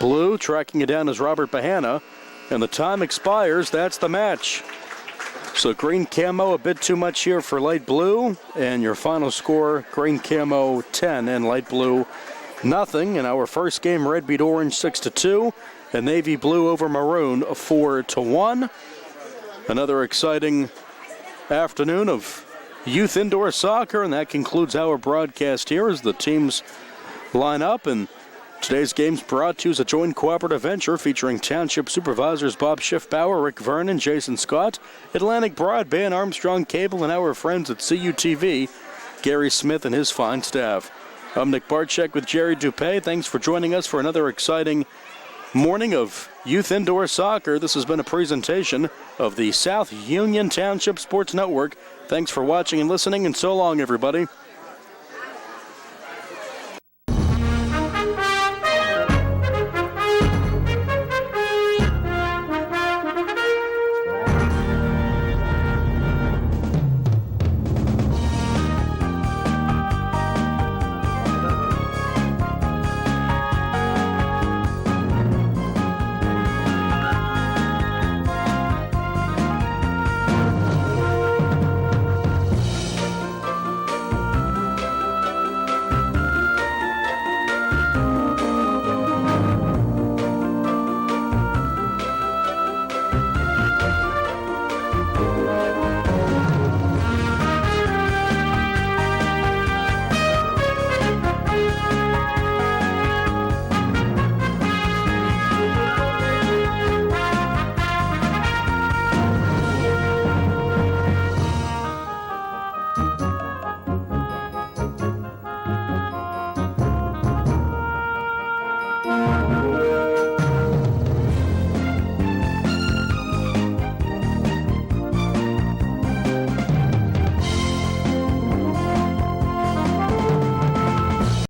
Blue tracking it down as Robert Bahana. And the time expires. That's the match. So green camo a bit too much here for light blue. And your final score, green camo 10 and light blue nothing. In our first game, red beat orange 6-2. And navy blue over maroon 4-1. Another exciting afternoon of youth indoor soccer, and that concludes our broadcast here as the teams line up. And today's game's brought to you as a joint cooperative venture featuring Township Supervisors Bob Schiffbauer, Rick Vernon, Jason Scott, Atlantic Broadband, Armstrong Cable, and our friends at CUTV, Gary Smith and his fine staff. I'm Nick Barczyk with Jerry Dupay. Thanks for joining us for another exciting morning of youth indoor soccer. This has been a presentation of the South Union Township Sports Network. Thanks for watching and listening, and so long, everybody.